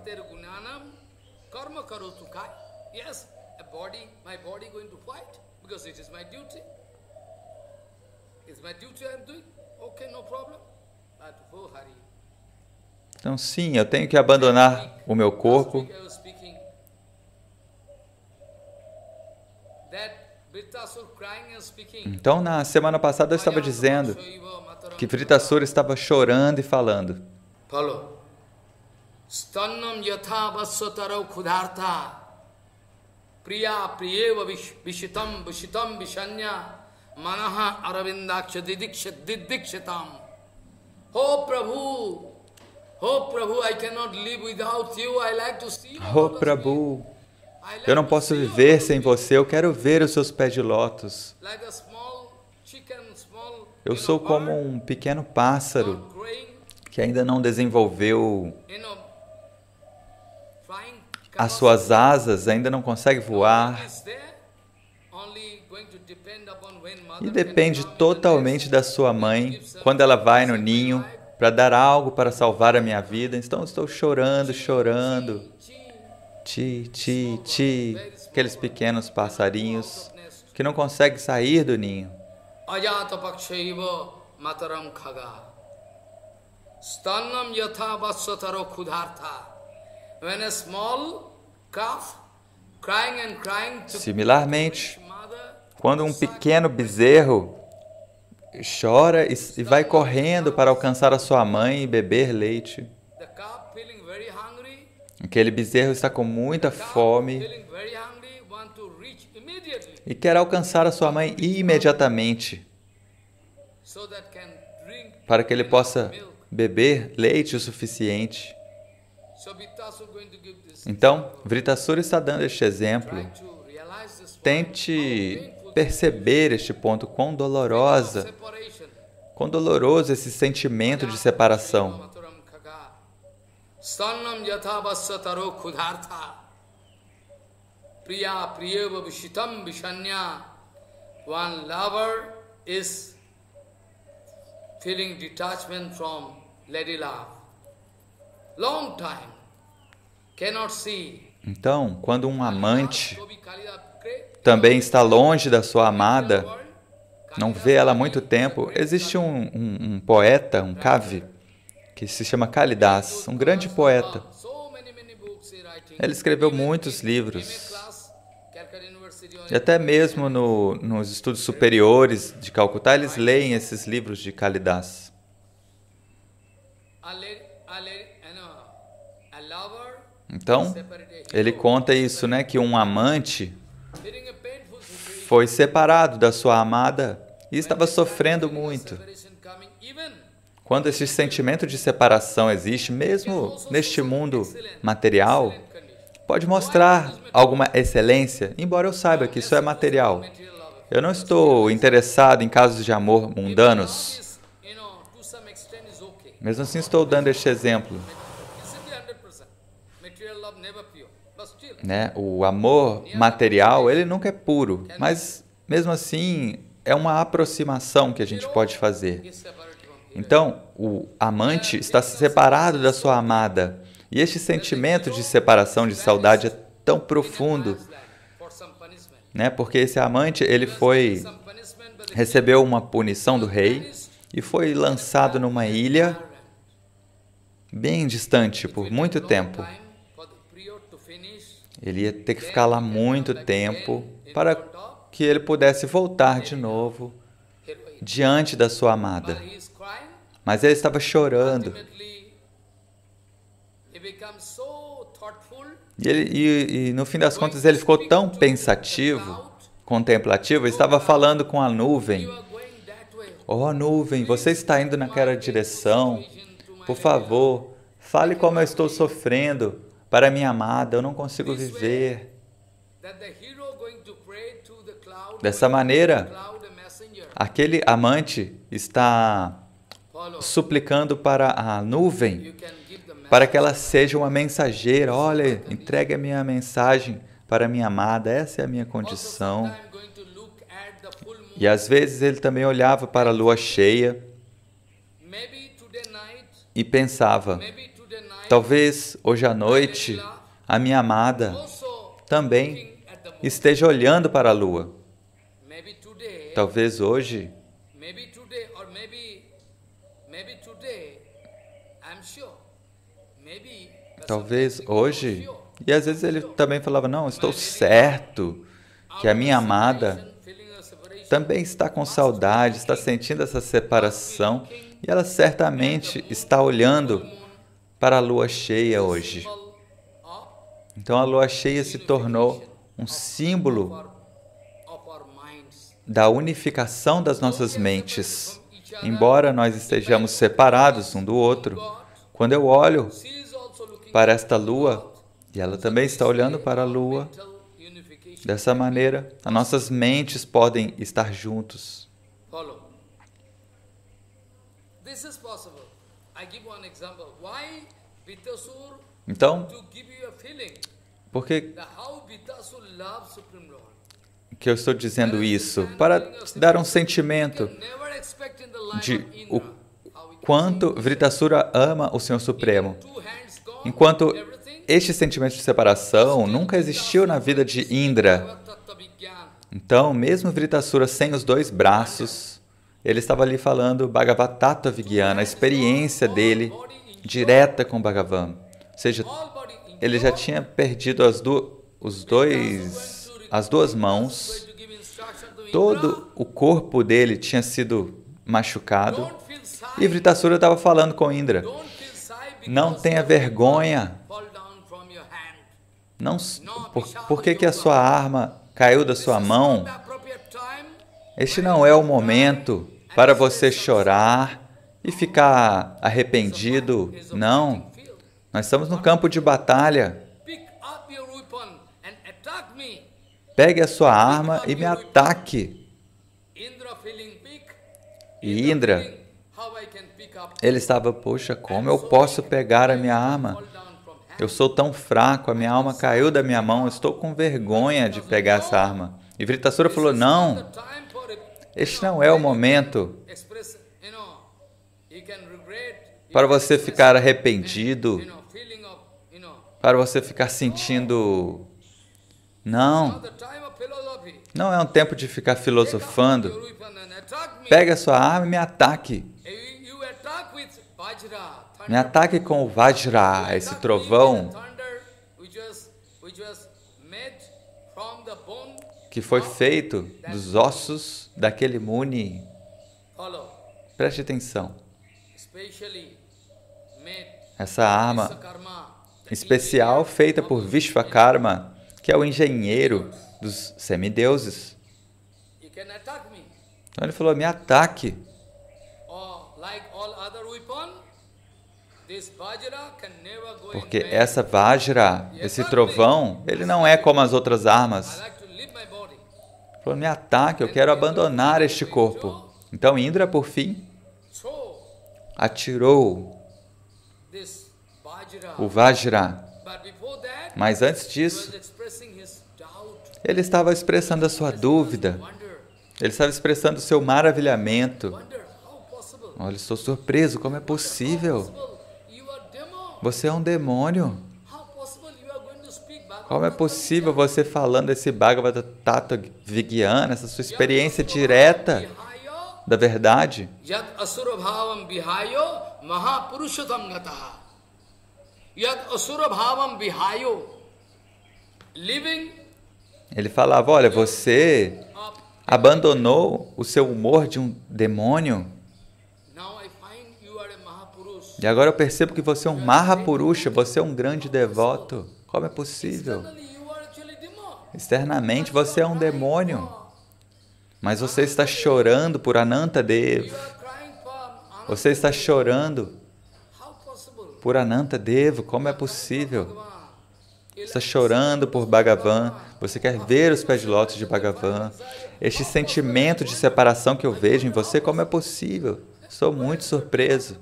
Então, sim, eu tenho que abandonar o meu corpo. Então, na semana passada eu estava dizendo que Vritasura estava chorando e falando. Stannam yatha vassataro khudartha priya priyeva vishitam vishitam vishanya manaha aravindaksha didikshatam. Oh Prabhu, I cannot live without you. I like to see you. Oh Prabhu, eu não posso viver sem você. Eu quero ver os seus pés de lótus. Eu sou como um pequeno pássaro que ainda não desenvolveu as suas asas, ainda não consegue voar. E depende totalmente da sua mãe, quando ela vai no ninho, para dar algo para salvar a minha vida. Então estou chorando, chorando. Ti, ti, ti. Aqueles pequenos passarinhos que não conseguem sair do ninho. Stannam yatha vassataro khudartha. When a small calf crying and crying to Similarmente, quando um pequeno bezerro chora e vai correndo para alcançar a sua mãe e beber leite, aquele bezerro está com muita fome e quer alcançar a sua mãe imediatamente para que ele possa beber leite o suficiente. Então, Vritasura está dando este exemplo. Tente perceber este ponto, quão doloroso esse sentimento de separação. One lover is feeling detachment from lady love. Long time. Cannot see. Então, quando um amante também está longe da sua amada, não vê ela há muito tempo, existe um poeta, um kavi, que se chama Kalidas, um grande poeta. Ele escreveu muitos livros. E até mesmo nos estudos superiores de Calcutá, eles leem esses livros de Kalidas. Então, ele conta isso, né, que um amante foi separado da sua amada e estava sofrendo muito. Quando esse sentimento de separação existe, mesmo neste mundo material, pode mostrar alguma excelência, embora eu saiba que isso é material. Eu não estou interessado em casos de amor mundanos. Mesmo assim, estou dando este exemplo. Né? O amor material, ele nunca é puro, mas mesmo assim é uma aproximação que a gente pode fazer. Então, o amante está separado da sua amada e este sentimento de separação, de saudade é tão profundo, né? Porque esse amante, ele recebeu uma punição do rei e foi lançado numa ilha bem distante por muito tempo. Ele ia ter que ficar lá muito tempo para que ele pudesse voltar de novo diante da sua amada. Mas ele estava chorando. E no fim das contas ele ficou tão pensativo, contemplativo, ele estava falando com a nuvem. Oh, nuvem, você está indo naquela direção. Por favor, fale como eu estou sofrendo para minha amada, eu não consigo viver. Dessa maneira, aquele amante está suplicando para a nuvem, para que ela seja uma mensageira. Olha, entregue a minha mensagem para minha amada, essa é a minha condição. E às vezes ele também olhava para a lua cheia e pensava, talvez hoje à noite a minha amada também esteja olhando para a lua. Talvez hoje, e às vezes ele também falava, não, estou certo que a minha amada também está com saudade, está sentindo essa separação, e ela certamente está olhando para a lua cheia hoje. Então a lua cheia se tornou um símbolo da unificação das nossas mentes. Embora nós estejamos separados um do outro, quando eu olho para esta lua, e ela também está olhando para a lua, dessa maneira, as nossas mentes podem estar juntos. Então, por que eu estou dizendo isso? Para te dar um sentimento de o quanto Vritasura ama o Senhor Supremo. Enquanto este sentimento de separação nunca existiu na vida de Indra. Então, mesmo Vritasura sem os dois braços, ele estava ali falando Bhagavad Tattva Vigyana, a experiência dele direta com Bhagavan. Ou seja, ele já tinha perdido as duas mãos, todo o corpo dele tinha sido machucado, e Vritasura estava falando com Indra, não tenha vergonha, por que a sua arma caiu da sua mão? Este não é o momento para você chorar e ficar arrependido, não. Nós estamos no campo de batalha. Pegue a sua arma e me ataque. E Indra, ele estava, poxa, como eu posso pegar a minha arma? Eu sou tão fraco, a minha alma caiu da minha mão, eu estou com vergonha de pegar essa arma. E Vritasura falou, não, este não é o momento para você ficar arrependido, para você ficar sentindo... Não é um tempo de ficar filosofando. Pega a sua arma e me ataque. Me ataque com o Vajra, esse trovão que foi feito dos ossos daquele Muni. Preste atenção. Essa arma especial feita por Vishvakarma, que é o engenheiro dos semideuses. Então ele falou, me ataque. Porque essa Vajra, esse trovão, ele não é como as outras armas. Ele falou, me ataque, eu quero abandonar este corpo. Então Indra, por fim, atirou o Vajra. Mas antes disso, ele estava expressando a sua dúvida. Ele estava expressando o seu maravilhamento. Olha, estou surpreso, como é possível? Você é um demônio. Como é possível você falando esse Bhagavad Tattva Vigyana, essa sua experiência direta da verdade? Ele falava, olha, você abandonou o seu humor de um demônio. E agora eu percebo que você é um Mahapurusha, você é um grande devoto. Como é possível? Externamente você é um demônio. Mas você está chorando por Anantadeva. Você está chorando por Anantadeva. Como é possível? Você está chorando por Bhagavan. Você quer ver os pés de lótus de Bhagavan. Este sentimento de separação que eu vejo em você, como é possível? Sou muito surpreso.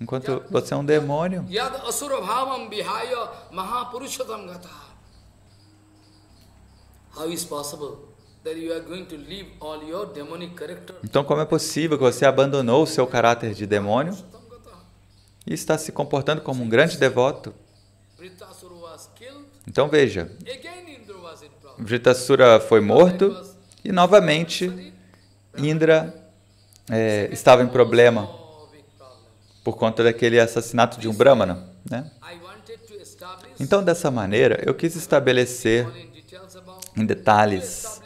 Enquanto você é um demônio. Então, como é possível que você abandonou o seu caráter de demônio e está se comportando como um grande devoto? Então, veja, Vritasura foi morto e, novamente, Indra estava em problema por conta daquele assassinato de um Brahmana, né? Então, dessa maneira, eu quis estabelecer em detalhes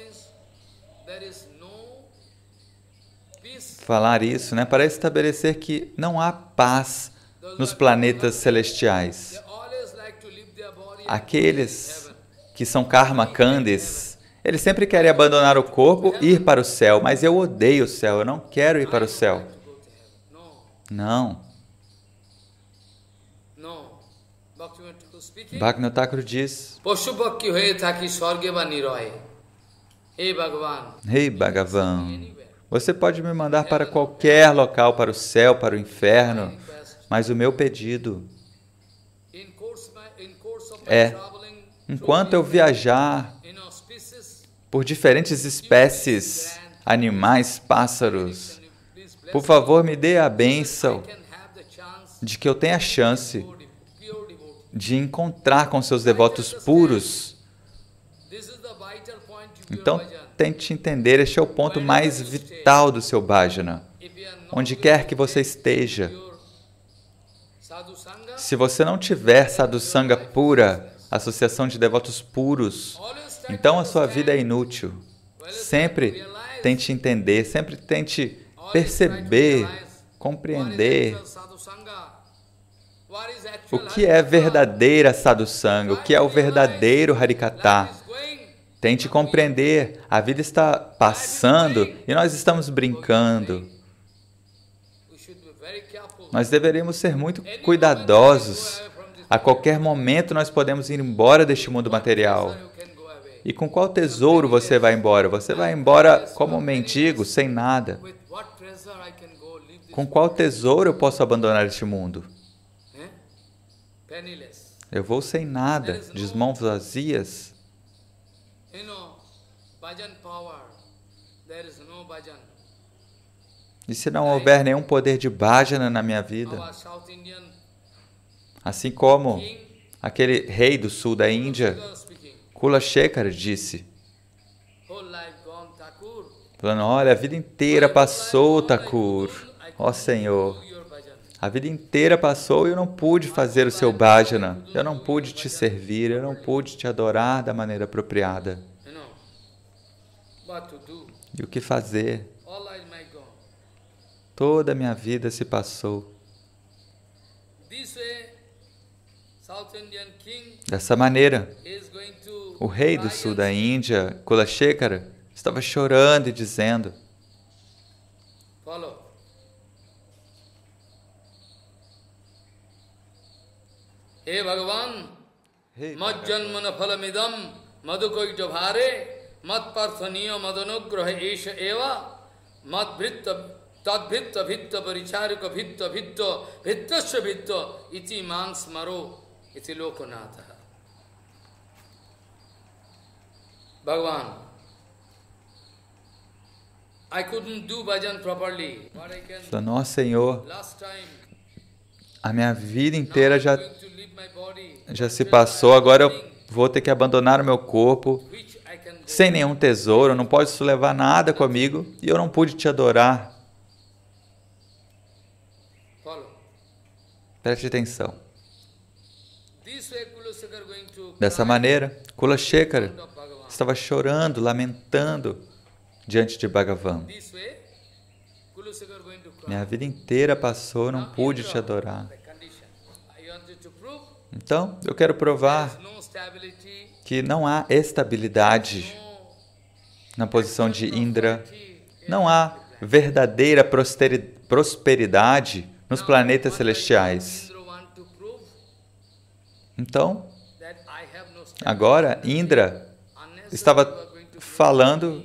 falar isso, né? Para estabelecer que não há paz nos planetas celestiais. Aqueles que são karma kandis, eles sempre querem abandonar o corpo e ir para o céu, mas eu odeio o céu, eu não quero ir para o céu. Não. Bhaktivinoda Thakur diz: Rei Bhagavan, você pode me mandar para qualquer local, para o céu, para o inferno, mas o meu pedido é, enquanto eu viajar por diferentes espécies, animais, pássaros, por favor, me dê a bênção de que eu tenha a chance de encontrar com seus devotos puros. Então, tente entender, este é o ponto mais vital do seu bhajana. Onde quer que você esteja, se você não tiver sadhusanga pura, associação de devotos puros, então a sua vida é inútil. Sempre tente entender, sempre tente perceber, compreender o que é verdadeira sadhusanga, o que é o verdadeiro harikatha. Tente compreender, a vida está passando e nós estamos brincando. Nós deveríamos ser muito cuidadosos. A qualquer momento nós podemos ir embora deste mundo material. E com qual tesouro você vai embora? Você vai embora como um mendigo, sem nada. Com qual tesouro eu posso abandonar este mundo? Eu vou sem nada, de mãos vazias. E se não houver nenhum poder de bhajana na minha vida, assim como aquele rei do sul da Índia, Kula Shekara, disse, falando, olha, a vida inteira passou, Thakur, ó Senhor, a vida inteira passou e eu não pude fazer o seu bhajana, eu não pude te servir, eu não pude te adorar da maneira apropriada. E o que fazer? Toda a minha vida se passou. Dessa maneira, o rei do sul da Índia, Kula Shekara, estava chorando e dizendo, Hey Bhagavan, mad janmana phalamidam madhukoita bhare mad parthaniya madanugraha esha eva mad vritta tad vritta vitta paricharika vitta vitta vittasya vitta iti mang smaro iti lokanatha. Bhagavan, I couldn't do bhajan properly. Nossa, Senhor, a minha vida inteira já se passou, agora eu vou ter que abandonar o meu corpo sem nenhum tesouro, eu não posso levar nada comigo e eu não pude te adorar. Preste atenção. Dessa maneira, Kula Shekara estava chorando, lamentando diante de Bhagavan. Minha vida inteira passou, eu não pude te adorar. Então, eu quero provar que não há estabilidade na posição de Indra, não há verdadeira prosperidade nos planetas celestiais. Então, agora, Indra estava falando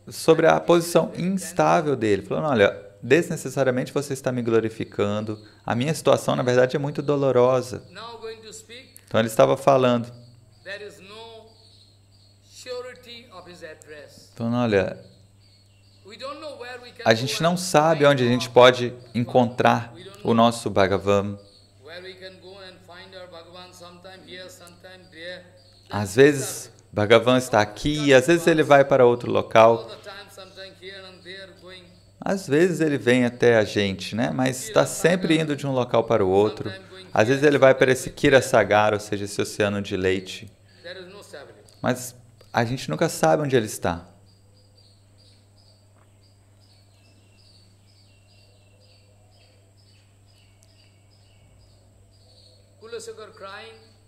sobre a posição instável dele, falando, olha, desnecessariamente você está me glorificando, a minha situação, na verdade, é muito dolorosa. Então, ele estava falando. Então, olha, a gente não sabe onde a gente pode encontrar o nosso Bhagavan. Às vezes, Bhagavan está aqui, às vezes ele vai para outro local. Às vezes ele vem até a gente, né? Mas está sempre indo de um local para o outro. Às vezes ele vai para esse Kira Sagar, ou seja, esse oceano de leite. Mas a gente nunca sabe onde ele está.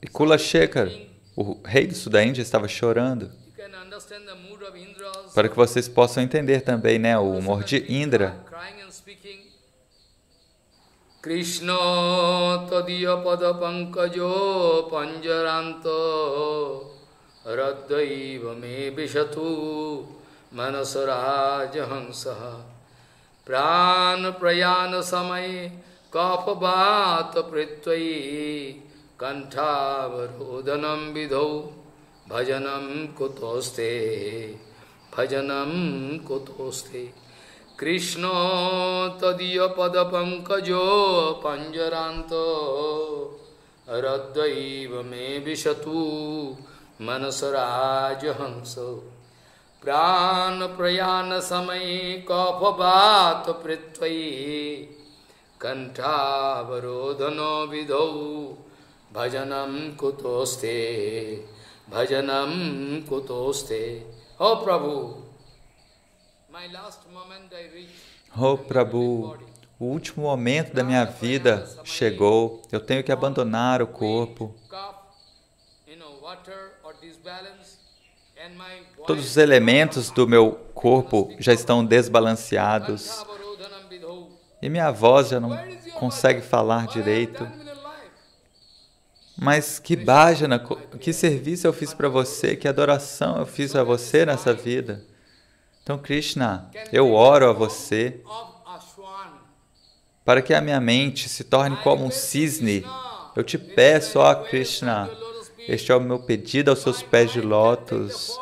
E Kula Shekhar, o rei do sul da Índia, estava chorando. Para que vocês possam entender também, né, o humor de Indra. Krishna tadiya pada pankajo panjaranto raddaiva me vishatu manasarajahansaha pran prayana samay kapavat pritvai kantavarodhanam vidhau bhajanam kutoste Krishna tadiya pada pankajo panjaranto raddaiva me vishatu manasarajahanso prana prayana samay kapavat pritvai kantavarodhano vidhau bhajanam kutoste Oh Prabhu, oh Prabhu, o último momento da minha vida chegou, eu tenho que abandonar o corpo. Todos os elementos do meu corpo já estão desbalanceados e minha voz já não consegue falar direito. Mas que bhajana, que serviço eu fiz para você, que adoração eu fiz a você nessa vida. Então, Krishna, eu oro a você para que a minha mente se torne como um cisne. Eu te peço, ó Krishna, este é o meu pedido aos seus pés de lótus,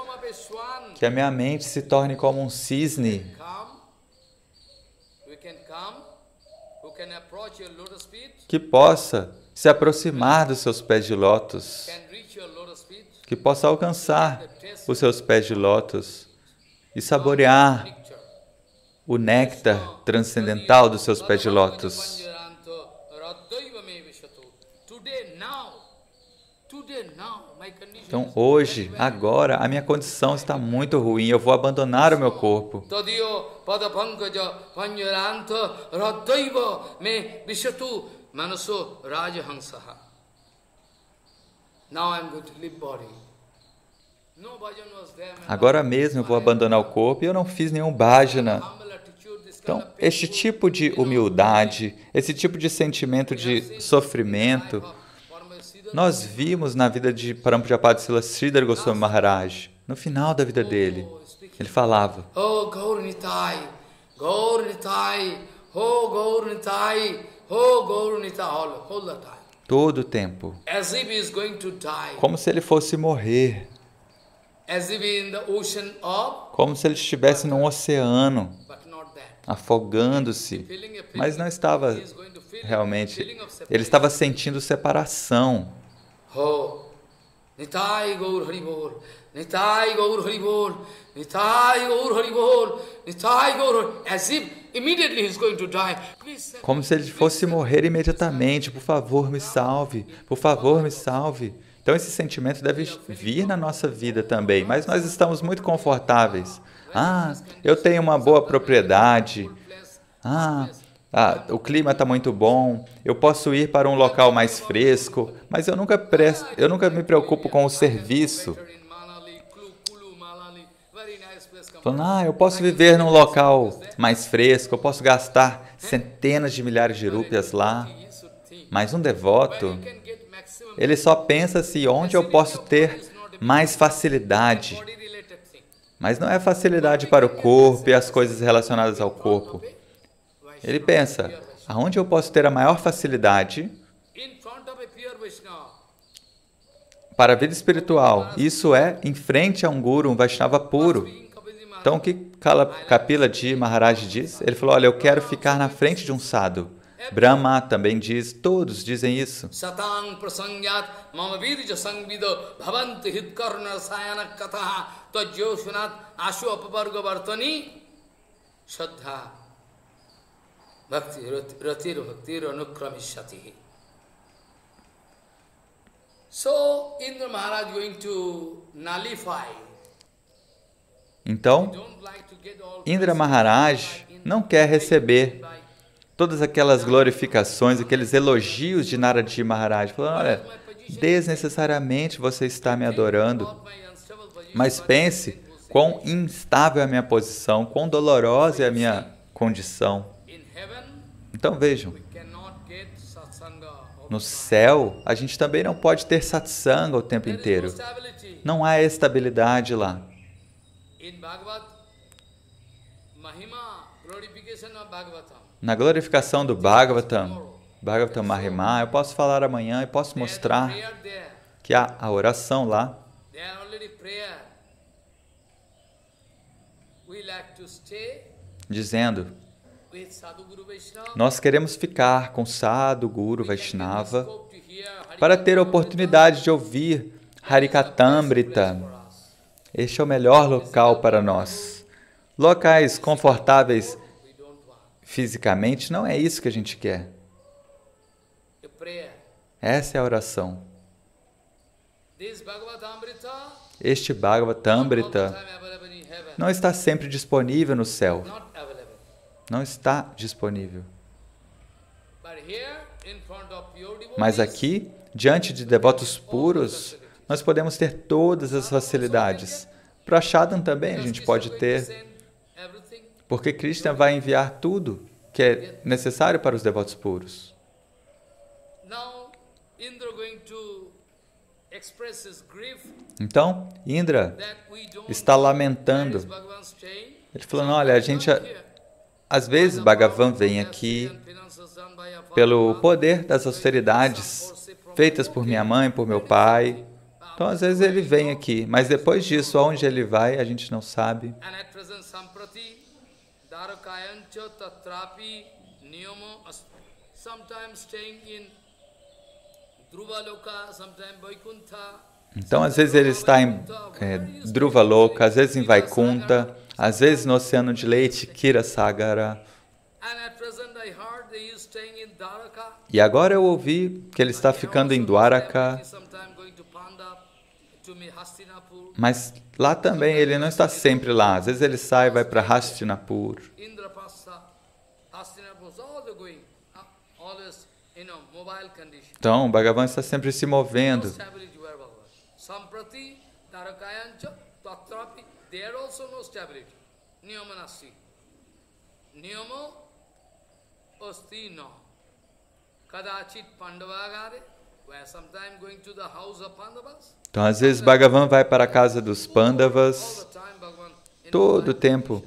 que a minha mente se torne como um cisne. Que possa se aproximar dos seus pés de lótus, que possa alcançar os seus pés de lótus e saborear o néctar transcendental dos seus pés de lótus. Então, hoje, agora, a minha condição está muito ruim, eu vou abandonar o meu corpo. Agora mesmo eu vou abandonar o corpo e eu não fiz nenhum bhajana. Então, este tipo de humildade, esse tipo de sentimento de sofrimento, nós vimos na vida de Parampujapad Sridhar Goswami Maharaj, no final da vida dele. Ele falava: Oh Gaur Nitai, Gaur Nitai, oh Gaur Nitai, oh Gaur Nitai, all the time. Todo o tempo. As if he is going to die. Como se ele fosse morrer. As if in the ocean of, como se ele estivesse num oceano, afogando-se. Mas não estava realmente. Ele estava sentindo separação. Oh, Nitai Gaur Haribol, Nitai Gaur Haribol, Nitai Gaur Haribol, Nitai Gaur, as if immediately he is going to die. Como se ele fosse morrer imediatamente. Por favor, me salve. Por favor, me salve. Então esse sentimento deve vir na nossa vida também, mas nós estamos muito confortáveis. Eu tenho uma boa propriedade. O clima está muito bom. Eu posso ir para um local mais fresco, mas eu nunca me preocupo com o serviço. Falando, eu posso viver num local mais fresco, eu posso gastar centenas de milhares de rúpias lá, mas um devoto, ele só pensa se onde eu posso ter mais facilidade. Mas não é facilidade para o corpo e as coisas relacionadas ao corpo. Ele pensa, aonde eu posso ter a maior facilidade para a vida espiritual? Isso é em frente a um guru, um Vaishnava puro. Então, o que Kapila Ji Maharaj diz? Ele falou, olha, eu quero ficar na frente de um sadhu. Brahma também diz, todos dizem isso. Satang prasangyat mama virja sangvido bhavanti hitkarna sayana katha tajyoshunat ashu apavarga vartani shraddha bhakti ratir anukramishati. So, Indra Maharaj going to nullify. Então, Indra Maharaj não quer receber todas aquelas glorificações, aqueles elogios de Narad Ji Maharaj, falando, olha, desnecessariamente você está me adorando. Mas pense quão instável é a minha posição, quão dolorosa é a minha condição. Então vejam, no céu, a gente também não pode ter satsanga o tempo inteiro. Não há estabilidade lá. Na glorificação do Bhagavatam, Bhagavatam Mahima, eu posso falar amanhã e posso mostrar que há a oração lá. Dizendo, nós queremos ficar com Sadhu, Guru, Vaishnava para ter a oportunidade de ouvir Harikatamrita. Este é o melhor local para nós. Locais confortáveis fisicamente, não é isso que a gente quer. Essa é a oração. Este Bhagavatamrita não está sempre disponível no céu. Não está disponível. Mas aqui, diante de devotos puros, nós podemos ter todas as facilidades. Prashadam também a gente pode ter, porque Krishna vai enviar tudo que é necessário para os devotos puros. Então, Indra está lamentando. Ele falando, olha, a gente, às vezes, Bhagavan vem aqui pelo poder das austeridades feitas por minha mãe, por meu pai. Então, às vezes, ele vem aqui, mas depois disso, aonde ele vai, a gente não sabe. Então, às vezes ele está em Dhruvaloka, às vezes em Vaikunta, às vezes no Oceano de Leite, Kirasagara. E agora eu ouvi que ele está ficando em Dwaraka, mas lá também ele não está sempre lá. Às vezes ele sai e vai para Hastinapur. Então, o Bhagavan está sempre se movendo. Então, às vezes, Bhagavan vai para a casa dos Pandavas. Todo o tempo,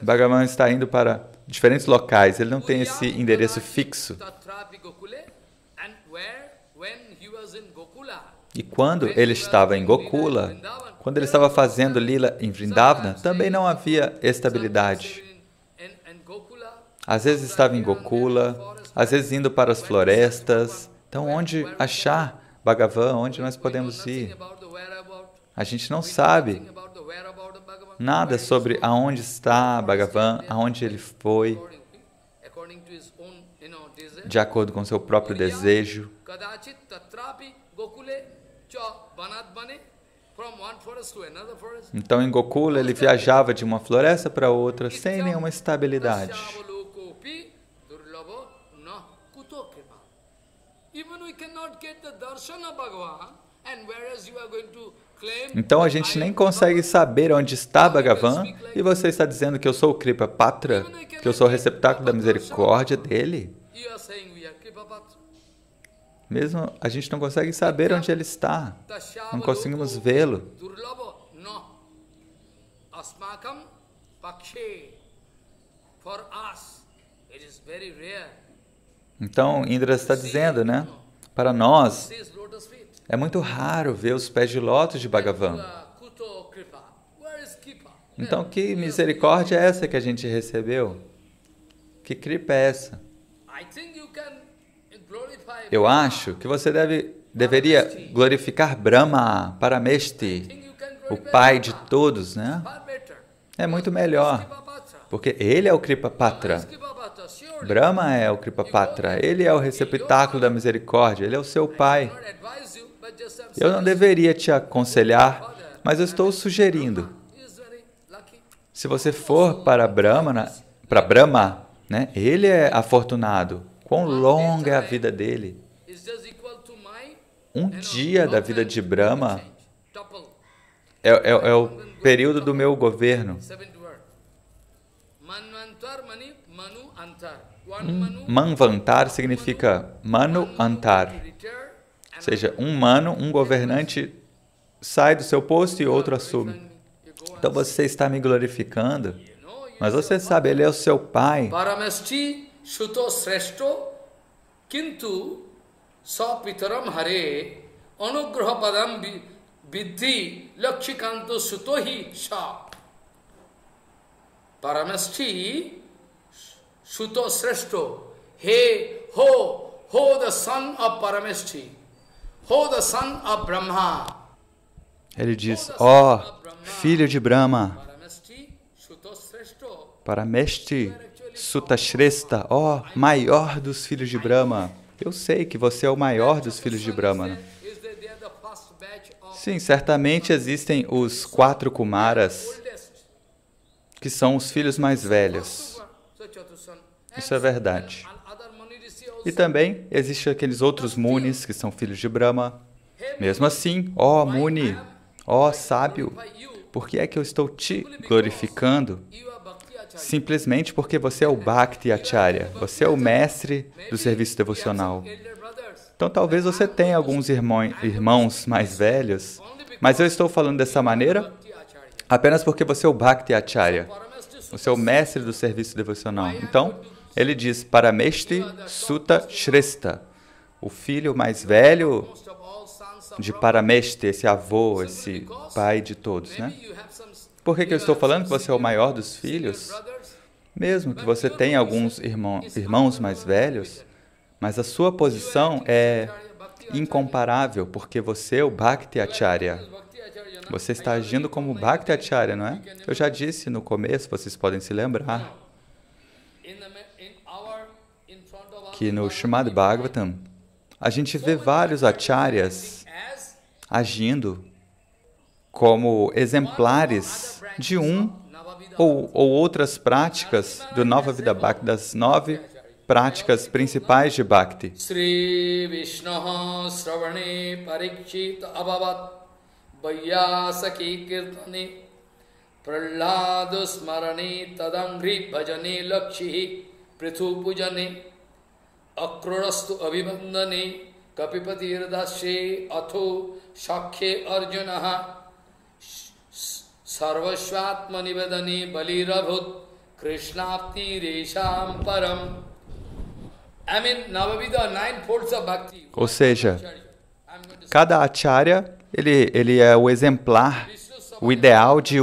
Bhagavan está indo para diferentes locais. Ele não tem esse endereço fixo. E quando ele estava em Gokula, quando ele estava fazendo Lila em Vrindavana, também não havia estabilidade. Às vezes estava em Gokula, às vezes indo para as florestas. Então, onde achar Bhagavan? Onde nós podemos ir? A gente não sabe nada sobre aonde está Bhagavan, aonde ele foi, de acordo com seu próprio desejo. Então, em Gokula, ele viajava de uma floresta para outra, sem nenhuma estabilidade. Então, a gente nem consegue saber onde está Bhagavan, e você está dizendo que eu sou o Kripa Patra, que eu sou o receptáculo da misericórdia dele? Mesmo a gente não consegue saber onde ele está, não conseguimos vê-lo. Então, Indra está dizendo, né? Para nós, é muito raro ver os pés de lótus de Bhagavan. Então, que misericórdia é essa que a gente recebeu? Que kripa é essa? Eu acho que você deveria glorificar Brahma, Parameshti, o pai de todos, né? É muito melhor, porque ele é o Kripa Patra. Brahma é o Kripa Patra, ele é o receptáculo da misericórdia, ele é o seu pai. Eu não deveria te aconselhar, mas eu estou sugerindo. Se você for para Brahma, né, ele é afortunado. Quão longa é a vida dele? um dia da vida de Brahma é o período do meu governo. Manvantar significa Manu Antar. Ou seja, um mano, um governante, sai do seu posto e outro assume. Então você está me glorificando, mas você sabe, ele é o seu pai. Paramesti Shuto Sreshto Kintu Sapitaram Hare Anugraha Padam Vidhi Lakshikanto Sutohi Sha. Paramesti Shuto Sreshto. Hey, ho the son of Paramesti. Ho the son of Brahma. Ele diz, ó, filho de Brahma, Paramesti Sutashresta, ó, maior dos filhos de Brahma. Eu sei que você é o maior dos filhos de Brahma. Sim, certamente existem os 4 Kumaras, que são os filhos mais velhos. Isso é verdade. E também existem aqueles outros Munis, que são filhos de Brahma. Mesmo assim, ó Muni, ó sábio, por que é que eu estou te glorificando? Simplesmente porque você é o Bhakti Acharya, você é o mestre do serviço devocional. Então talvez você tenha alguns irmãos mais velhos, mas eu estou falando dessa maneira apenas porque você é o Bhakti Acharya, você é o mestre do serviço devocional. Então, ele diz, Paramesti Sutta Shrestha, o filho mais velho de Paramesti, esse avô, esse pai de todos, né? Por que eu estou falando que você é o maior dos filhos? Mesmo que você tenha alguns irmãos mais velhos, mas a sua posição é incomparável, porque você é o Bhakti Acharya. Você está agindo como Bhakti Acharya, não é? Eu já disse no começo, vocês podem se lembrar, que no Srimad Bhagavatam, a gente vê vários acharyas agindo como exemplares de ou outras práticas do Nova Vida Bhakti, das 9 práticas principais de Bhakti. Sri Vishnu Sravane Parikshit Abhavat Vaiyasaki Kirtane Prahladu Smarane Tadangri Bhajane Lakshi Prithu Pujane Akrurastu Abhibandane Kapipatir Dashe Atho Shakhe Arjunaha Sarvashvatma Nivedane Balirabhut Krishnapti Resham Param. I mean, Navavida, 9 folds of Bhakti. Ou seja, cada acharya, ele é o exemplar, o ideal de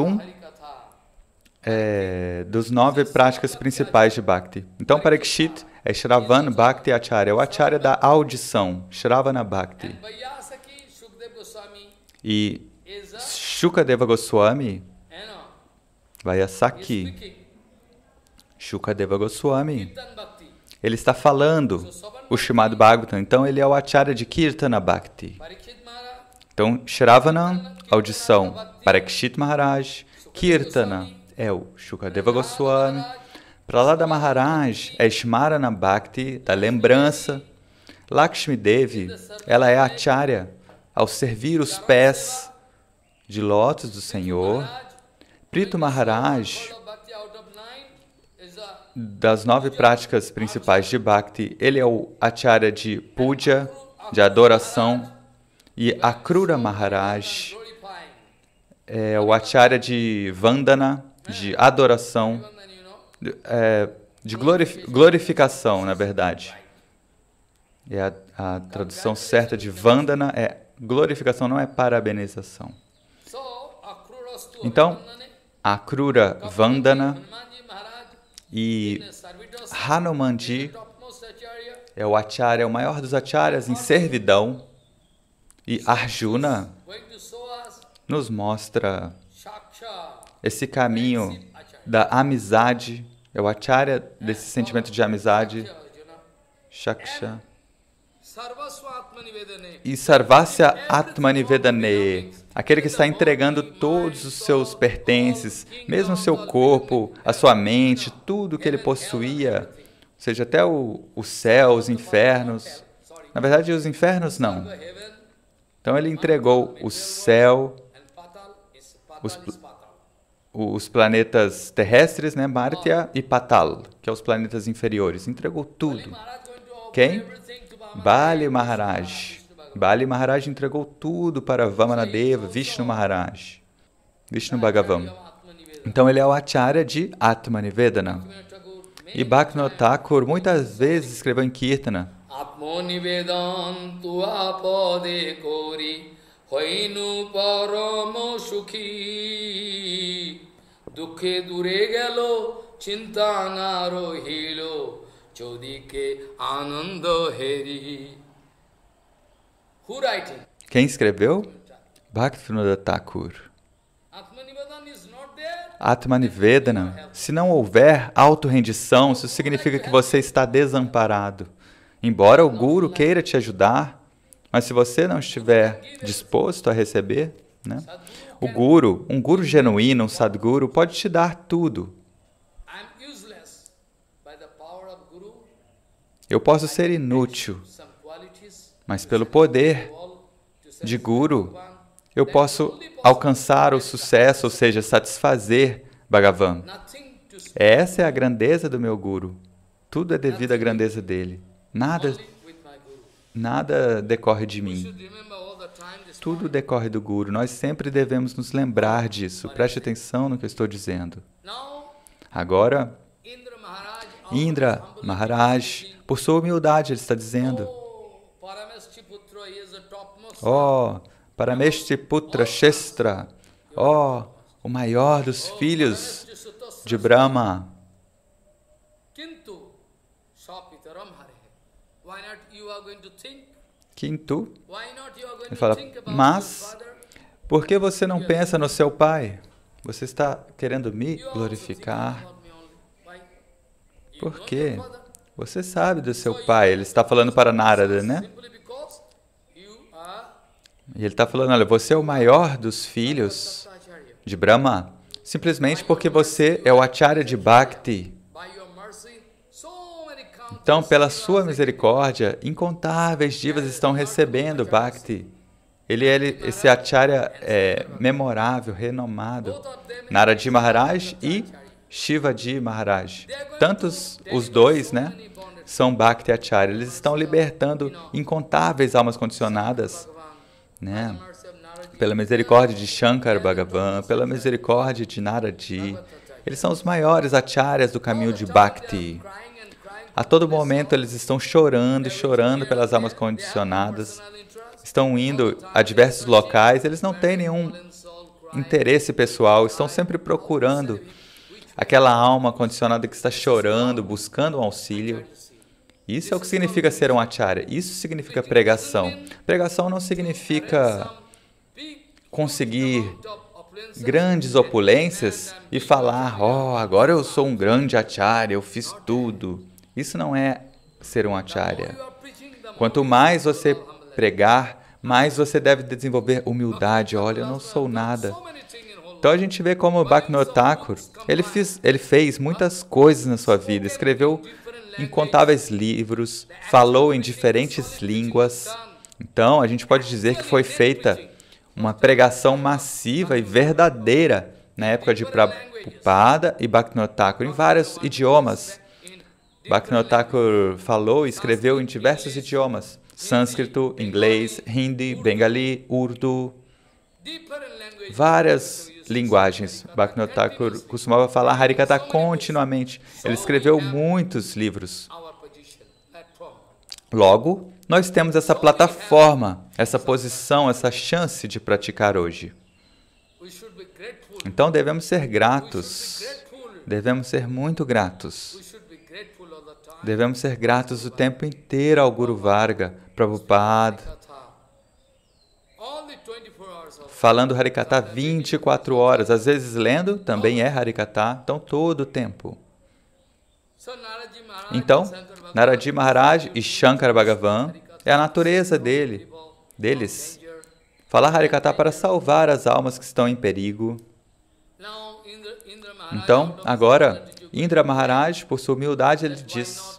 dos 9 práticas principais de Bhakti. Então, Parikshit é Shravan Bhakti Acharya, o acharya da audição, Shravana Bhakti. E Shukadeva Goswami, Vaiyasaki, Shukadeva Goswami, ele está falando o Srimad Bhagavatam, então ele é o acharya de Kirtana Bhakti. Então, Shravana, audição, Parikshit Maharaj, Kirtana é o Shukadeva Goswami, Prahlada Maharaj é Smarana Bhakti, da lembrança, Lakshmi Devi, ela é a acharya ao servir os pés de lótus do Senhor. Prithu Maharaj, das 9 práticas principais de Bhakti, ele é o acharya de puja, de adoração, e Akrura Maharaj é o acharya de vandana, de adoração, de glorificação, na verdade. E a tradução certa de vandana é glorificação, não é parabenização. Então, Akrura Vandana e Hanumanji é o acharya, o maior dos acharyas em servidão. E Arjuna nos mostra esse caminho da amizade, é o acharya desse sentimento de amizade, Shaksha. E Sarvasya Atmanivedane, aquele que está entregando todos os seus pertences, mesmo o seu corpo, a sua mente, tudo que ele possuía, ou seja, até o céu, os infernos. Na verdade, os infernos não. Então ele entregou o céu, os planetas terrestres, né, Martya e Patal, que são os planetas inferiores. Entregou tudo. Quem? Bali Maharaj. Bali Maharaj entregou tudo para Vamanadeva, Vishnu Maharaj, Vishnu Bhagavan. Então ele é o Acharya de Atmanivedana. E Bhaktivinoda Thakur muitas vezes escreveu em Kirtana: Atmanivedan tua pade kori hoinu paramo sukhi dukhe dure gelo chinta naro hilo chodike anando heri. Quem escreveu? Bhaktivinoda Thakur. Atmanivedana. Se não houver autorrendição, isso significa que você está desamparado. Embora o Guru queira te ajudar, mas se você não estiver disposto a receber, né? O Guru, um Guru genuíno, um Sadguru, pode te dar tudo. Eu posso ser inútil, mas pelo poder de Guru, eu posso alcançar o sucesso, ou seja, satisfazer Bhagavan. Essa é a grandeza do meu Guru. Tudo é devido à grandeza dele. Nada decorre de mim. Tudo decorre do Guru. Nós sempre devemos nos lembrar disso. Preste atenção no que eu estou dizendo. Agora, Indra Maharaj, por sua humildade, ele está dizendo: ó, Parameshtiputra Shestra, ó, o maior dos filhos de Brahma. Quinto, ele fala, mas por que você não pensa no seu pai? Você está querendo me glorificar? Por quê? Você sabe do seu pai. Ele está falando para Narada, né? E ele está falando, olha, você é o maior dos filhos de Brahma, simplesmente porque você é o Acharya de Bhakti. Então, pela sua misericórdia, incontáveis divas estão recebendo Bhakti. Esse Acharya é memorável, renomado. Naradi Maharaj e Shivaji Maharaj. Tantos os dois, né, são Bhakti Acharya. Eles estão libertando incontáveis almas condicionadas, né, pela misericórdia de Shankar Bhagavan, pela misericórdia de Naradi. Eles são os maiores acharyas do caminho de Bhakti. A todo momento eles estão chorando e chorando pelas almas condicionadas. Estão indo a diversos locais, eles não têm nenhum interesse pessoal, estão sempre procurando aquela alma condicionada que está chorando, buscando um auxílio. Isso é o que significa ser um acharya. Isso significa pregação. Pregação não significa conseguir grandes opulências e falar, ó, agora eu sou um grande acharya, eu fiz tudo. Isso não é ser um acharya. Quanto mais você pregar, mais você deve desenvolver humildade. Olha, eu não sou nada. Então a gente vê como Bhaktivinoda Thakur, ele fez muitas coisas na sua vida, escreveu incontáveis livros, falou em diferentes línguas. Então a gente pode dizer que foi feita uma pregação massiva e verdadeira na época de Prabhupada e Bhaktivinoda Thakur, em vários idiomas. Bhaktivinoda Thakur falou e escreveu em diversos idiomas: sânscrito, inglês, hindi, bengali, urdu, várias linguagens. Bhaktivinoda Thakur costumava falar Harikatha continuamente. Ele escreveu muitos livros. Logo, nós temos essa plataforma, essa posição, essa chance de praticar hoje. Então devemos ser gratos. Devemos ser muito gratos. Devemos ser gratos o tempo inteiro ao Guru Varga, Prabhupada, falando Harikatha 24 horas, às vezes lendo, também é Harikatha, então todo o tempo. Então, Naradi Maharaj e Shankar Bhagavan é a natureza deles. Falar Harikatha para salvar as almas que estão em perigo. Então, agora, Indra Maharaj, por sua humildade, ele diz: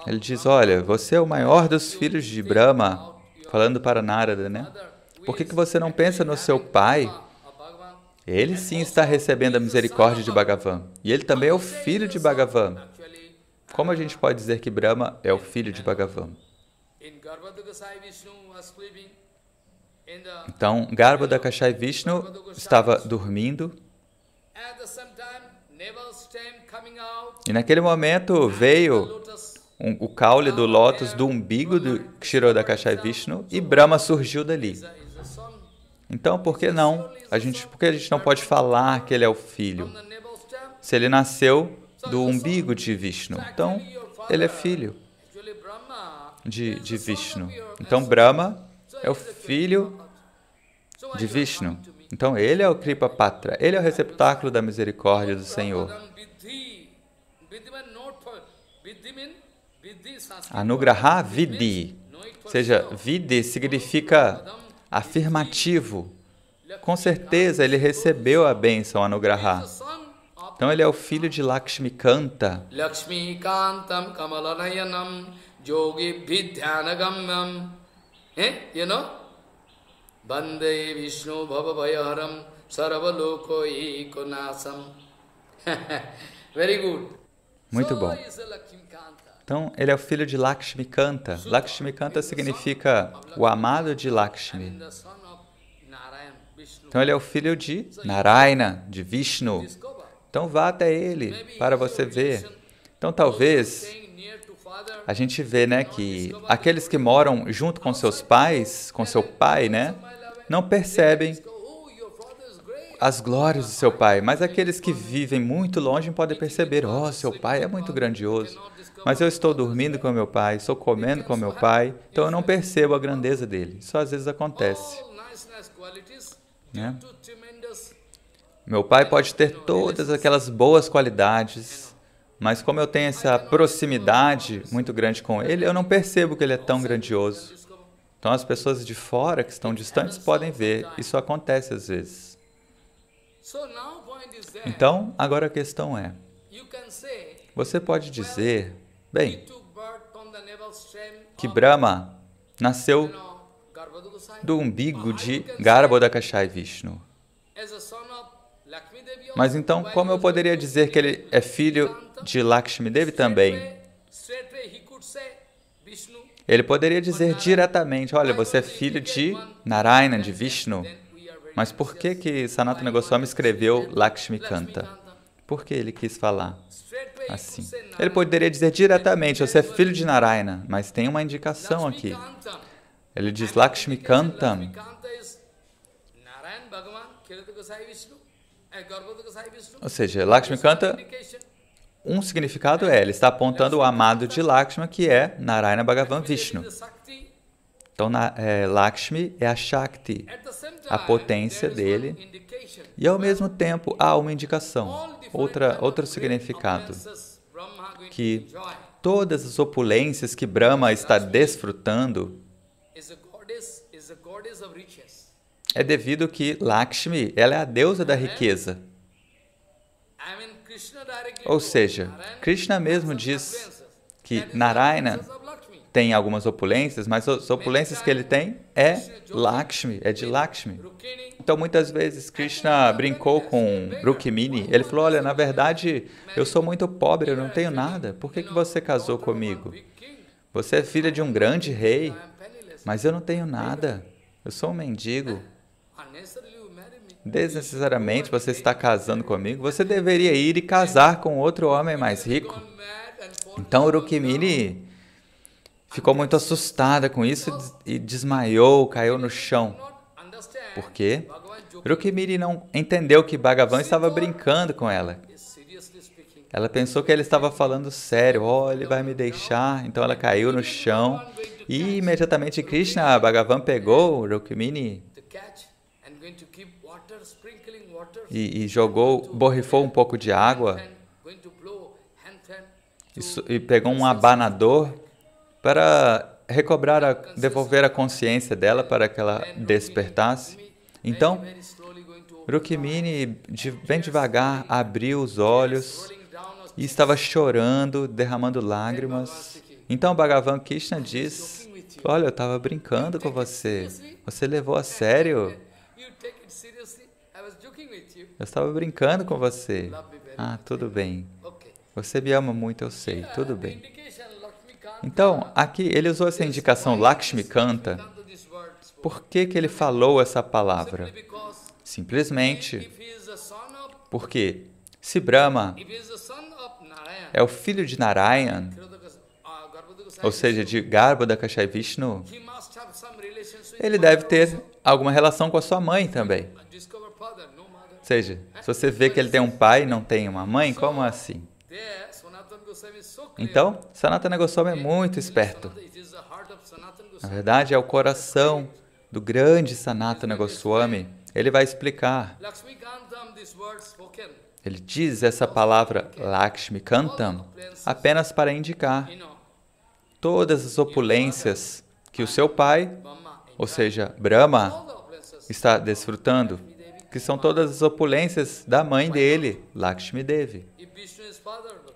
Ele diz, olha, você é o maior dos filhos de Brahma, falando para Narada, né? Por que você não pensa no seu pai? Ele sim está recebendo a misericórdia de Bhagavan. E ele também é o filho de Bhagavan. Como a gente pode dizer que Brahma é o filho de Bhagavan? Então, Garbhodakashai Vishnu estava dormindo. E naquele momento veio o caule do lótus do umbigo do Kshirodakashai Vishnu e Brahma surgiu dali. Então, por que não? Por que a gente não pode falar que ele é o filho? Se ele nasceu do umbigo de Vishnu, então ele é filho de Vishnu. Então, Brahma é o filho de Vishnu. Então, ele é o Kripa Patra, ele é o receptáculo da misericórdia do Senhor. Anugraha Vidhi, ou seja, Vidhi significa afirmativo. Com certeza, ele recebeu a bênção Anugraha. Então, ele é o filho de Lakshmi Kanta. Lakshmi Kantam Kamalanayanam Yogi Vidhyanagamyam. You know? Bande Vishnu Bhavavayaharam Sarvaloko Ikonasam. Very good. Muito bom. Então, ele é o filho de Lakshmi Kanta. Lakshmi Kanta significa o amado de Lakshmi. Então, ele é o filho de Narayana, de Vishnu. Então, vá até ele para você ver. Então, talvez a gente vê, né, que aqueles que moram junto com seus pais, com seu pai, né, não percebem as glórias do seu pai, mas aqueles que vivem muito longe podem perceber, seu pai é muito grandioso, mas eu estou dormindo com meu pai, estou comendo com meu pai, então eu não percebo a grandeza dele. Isso às vezes acontece, né? Meu pai pode ter todas aquelas boas qualidades, mas como eu tenho essa proximidade muito grande com ele, eu não percebo que ele é tão grandioso. Então as pessoas de fora, que estão distantes, podem ver. Isso acontece às vezes. Então, agora a questão é, você pode dizer, bem, que Brahma nasceu do umbigo de Garbhodakashai Vishnu. Mas então, como eu poderia dizer que ele é filho de Lakshmi Devi também? Ele poderia dizer diretamente, olha, você é filho de Narayana, de Vishnu. Mas por que Sanatana Goswami escreveu Lakshmi Kanta? Por que ele quis falar assim? Ele poderia dizer diretamente, você é filho de Narayana, mas tem uma indicação aqui. Ele diz Lakshmi Kanta. Ou seja, Lakshmi Kanta, um significado ele está apontando o amado de Lakshmi, que é Narayana Bhagavan Vishnu. Então, Lakshmi é a Shakti, a potência dele, e ao mesmo tempo há uma indicação, outro significado, que todas as opulências que Brahma está desfrutando é devido que Lakshmi, ela é a deusa da riqueza. Ou seja, Krishna mesmo diz que Narayana tem algumas opulências, mas as opulências que ele tem é Lakshmi, é de Lakshmi. Então, muitas vezes, Krishna brincou com Rukmini. Ele falou, olha, na verdade, eu sou muito pobre, eu não tenho nada. Por que você casou comigo? Você é filha de um grande rei, mas eu não tenho nada. Eu sou um mendigo. Desnecessariamente você está casando comigo. Você deveria ir e casar com outro homem mais rico. Então, Rukmini ficou muito assustada com isso e desmaiou, caiu no chão. Por quê? Rukmini não entendeu que Bhagavan estava brincando com ela. Ela pensou que ele estava falando sério. Ele vai me deixar. Então ela caiu no chão e imediatamente Krishna, Bhagavan, pegou Rukmini e borrifou um pouco de água e pegou um abanador para devolver a consciência dela, para que ela despertasse. Então, Rukmini, bem devagar, abriu os olhos e estava chorando, derramando lágrimas. Então Bhagavan Krishna diz, olha, eu estava brincando com você. Você levou a sério? Eu estava brincando com você. Ah, tudo bem. Você me ama muito, eu sei. Tudo bem. Então, aqui ele usou essa indicação Lakshmikanta. Por que ele falou essa palavra? Simplesmente porque se Brahma é o filho de Narayan, ou seja, de Garbhodakashai Vishnu, ele deve ter alguma relação com a sua mãe também. Ou seja, se você vê que ele tem um pai e não tem uma mãe, como assim? Então, Sanatana Goswami é muito esperto. Na verdade, é o coração do grande Sanatana Goswami. Ele vai explicar. Ele diz essa palavra Lakshmikantam apenas para indicar todas as opulências que o seu pai, ou seja, Brahma, está desfrutando, que são todas as opulências da mãe dele, Lakshmi Devi.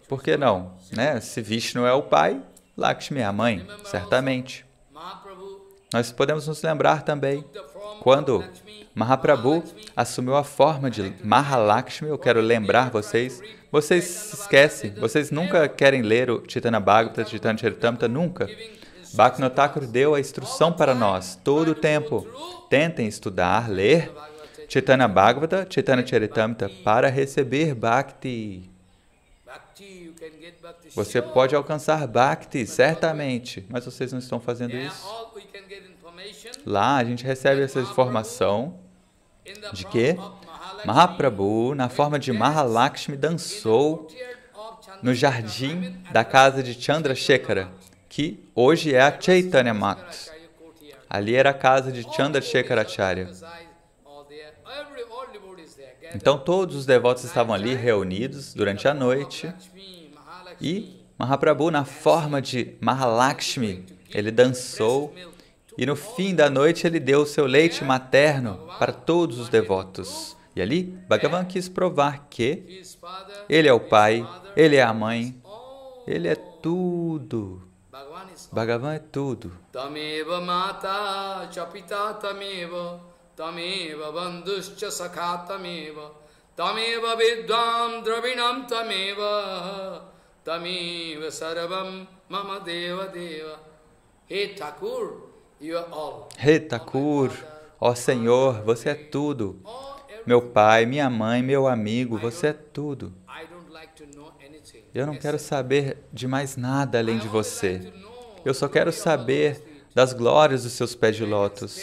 Por que não? Né? Se Vishnu é o pai, Lakshmi é a mãe, certamente. Nós podemos nos lembrar também, quando Mahaprabhu assumiu a forma de Mahalakshmi, eu quero lembrar vocês se esquecem, vocês nunca querem ler o Chaitanya Bhagavata, Chaitanya Charitamrita, nunca. Bhaktivinoda Thakur deu a instrução para nós, todo o tempo. Tentem estudar, ler Chaitanya Bhagavata, Chaitanya Charitamrita para receber Bhakti. Você pode alcançar Bhakti, certamente, mas vocês não estão fazendo isso. Lá a gente recebe essa informação de que Mahaprabhu, na forma de Mahalakshmi, dançou no jardim da casa de Chandrasekhara, que hoje é a Chaitanya Mat. Ali era a casa de Chandrasekharacharya. Então todos os devotos estavam ali reunidos durante a noite e Mahaprabhu, na forma de Mahalakshmi, ele dançou e no fim da noite ele deu o seu leite materno para todos os devotos. E ali, Bhagavan quis provar que ele é o pai, ele é a mãe, ele é tudo. Bhagavan é tudo. Tameva mata chapita tameva, tameva bandhuscha sakha tameva, tameva vidvam dravinam tameva, tameva sarvam mama deva deva. Hey Thakur, you are all. Hey Thakur, ó Senhor, você é tudo. Meu pai, minha mãe, meu amigo, você é tudo. Eu não quero saber de mais nada além de você. Eu só quero saber das glórias dos seus pés de lótus.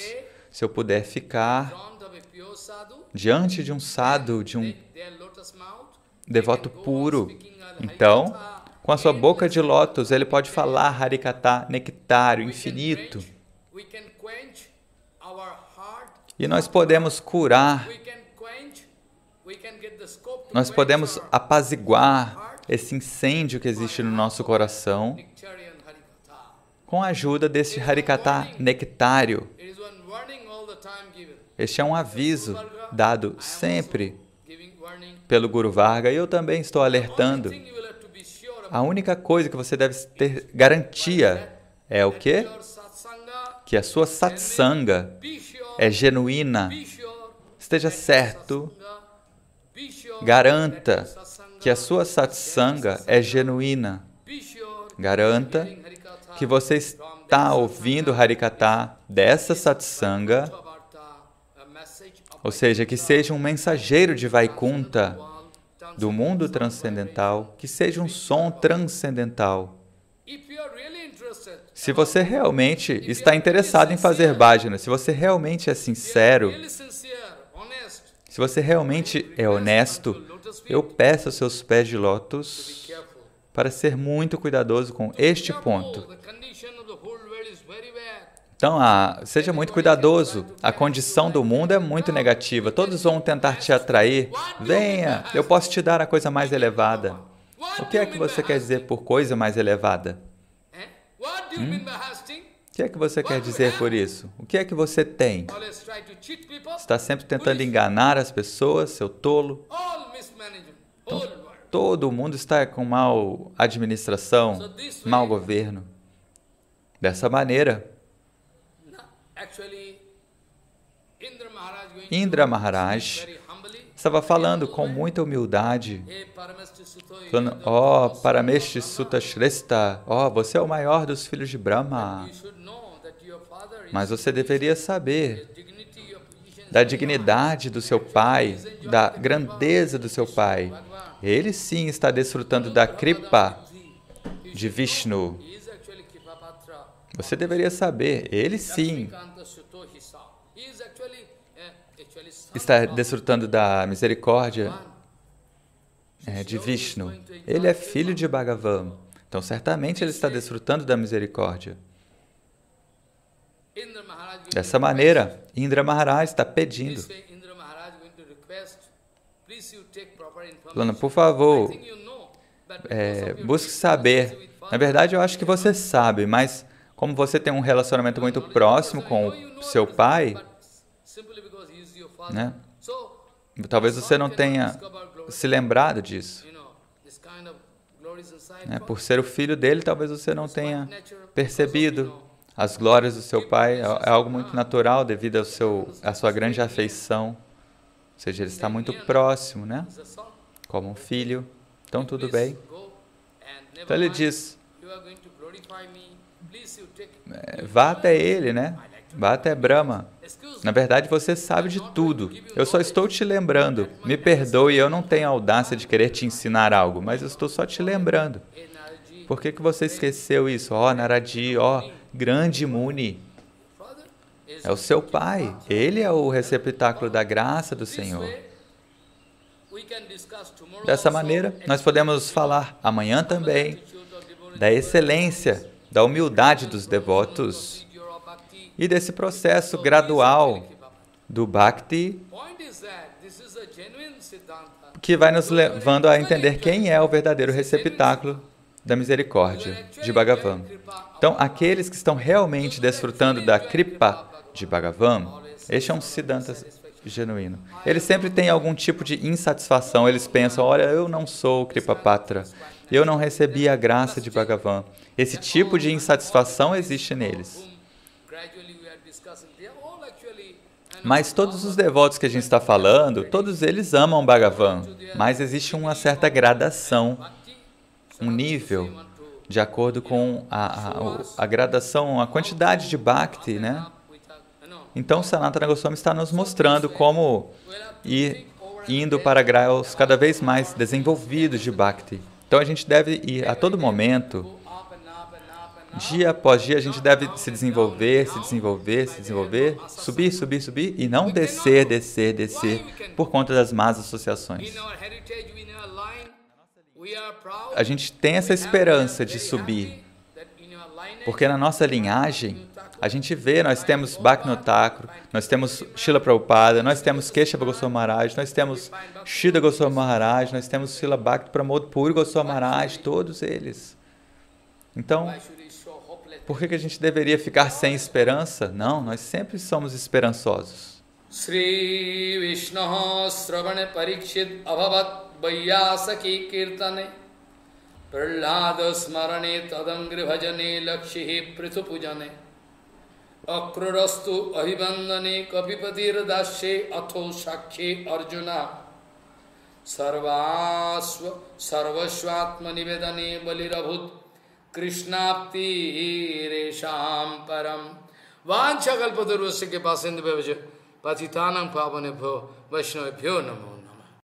Se eu puder ficar diante de um sadhu, de um devoto puro, então, com a sua boca de lótus, ele pode falar Harikatha, nectário, infinito. E nós podemos curar, nós podemos apaziguar esse incêndio que existe no nosso coração com a ajuda desse Harikatha nectário. Este é um aviso dado sempre pelo Guru Varga e eu também estou alertando. A única coisa que você deve ter garantia é o quê? Que a sua satsanga é genuína. Esteja certo, garanta que a sua satsanga é genuína. Garanta que você está ouvindo Harikatha dessa satsanga, ou seja, que seja um mensageiro de Vaikunta, do mundo transcendental, que seja um som transcendental. Se você realmente está interessado em fazer bhajana, se você realmente é sincero, se você realmente é honesto, eu peço aos seus pés de lótus para ser muito cuidadoso com este ponto. Então, seja muito cuidadoso. A condição do mundo é muito negativa. Todos vão tentar te atrair. Venha, eu posso te dar a coisa mais elevada. O que é que você quer dizer por coisa mais elevada? O que é que você quer dizer por isso? O que é que você tem? Está sempre tentando enganar as pessoas, seu tolo? Então, todo mundo está com mal administração, mau governo. Dessa maneira, Indra Maharaj estava falando com muita humildade, falando, ó, Parameshti Sutta Shrestha, ó, você é o maior dos filhos de Brahma, mas você deveria saber da dignidade do seu pai, da grandeza do seu pai. Ele sim está desfrutando da Kripa de Vishnu. Você deveria saber, ele sim está desfrutando da misericórdia de Vishnu. Ele é filho de Bhagavan. Então, certamente ele está desfrutando da misericórdia. Dessa maneira, Indra Maharaj está pedindo, falando, por favor, busque saber. Na verdade, eu acho que você sabe, mas como você tem um relacionamento muito próximo com o seu pai, né? Talvez você não tenha se lembrado disso. Por ser o filho dele, talvez você não tenha percebido as glórias do seu pai. É algo muito natural devido à sua grande afeição. Ou seja, ele está muito próximo, né? Como um filho. Então, tudo bem. Então, ele diz, vá até ele, né? Vá até Brahma. Na verdade, você sabe de tudo. Eu só estou te lembrando. Me perdoe, eu não tenho a audácia de querer te ensinar algo, mas eu estou só te lembrando. Por que você esqueceu isso? Ó, Naradi, ó, grande Muni. É o seu pai. Ele é o receptáculo da graça do Senhor. Dessa maneira, nós podemos falar amanhã também da excelência, da humildade dos devotos e desse processo gradual do Bhakti que vai nos levando a entender quem é o verdadeiro receptáculo da misericórdia de Bhagavan. Então, aqueles que estão realmente desfrutando da Kripa de Bhagavan, este é um Siddhanta genuíno. Eles sempre têm algum tipo de insatisfação, eles pensam, olha, eu não sou Kripa Patra, eu não recebi a graça de Bhagavan. Esse tipo de insatisfação existe neles. Mas todos os devotos que a gente está falando, todos eles amam Bhagavan, mas existe uma certa gradação, um nível, de acordo com a gradação, a quantidade de Bhakti, né? Então, Sanatana Goswami está nos mostrando como ir indo para graus cada vez mais desenvolvidos de Bhakti. Então, a gente deve ir a todo momento, dia após dia, a gente deve se desenvolver, subir, subir, subir, e não descer, descer, descer, por conta das más associações. A gente tem essa esperança de subir, porque na nossa linhagem, a gente vê, nós temos Bhaktivinoda Thakur, nós temos Srila Prabhupada, nós temos Keshava Goswami Maharaj, nós temos Sridhar Goswami Maharaj, nós temos Srila Bhakti Pramod Puri Goswami Maharaj, todos eles. Então, por que a gente deveria ficar sem esperança? Não, nós sempre somos esperançosos. Sri Vishnu Sravane Parikshit Abhavat Vaiyasaki Kirtane Prahlada Smarane Tadangri Bhajane Lakshihi Prithu Pujane Akrurastu Abhivandane Kapipatir Dashe Atho Shakhe Arjuna Sarvasvatma Nivedane Balirabhut Krishnapti Resham Param Vanchakalpatarvasya ke pasindu bhavaja Patitanam Pavanebhyo Vaishnavabhyo Namo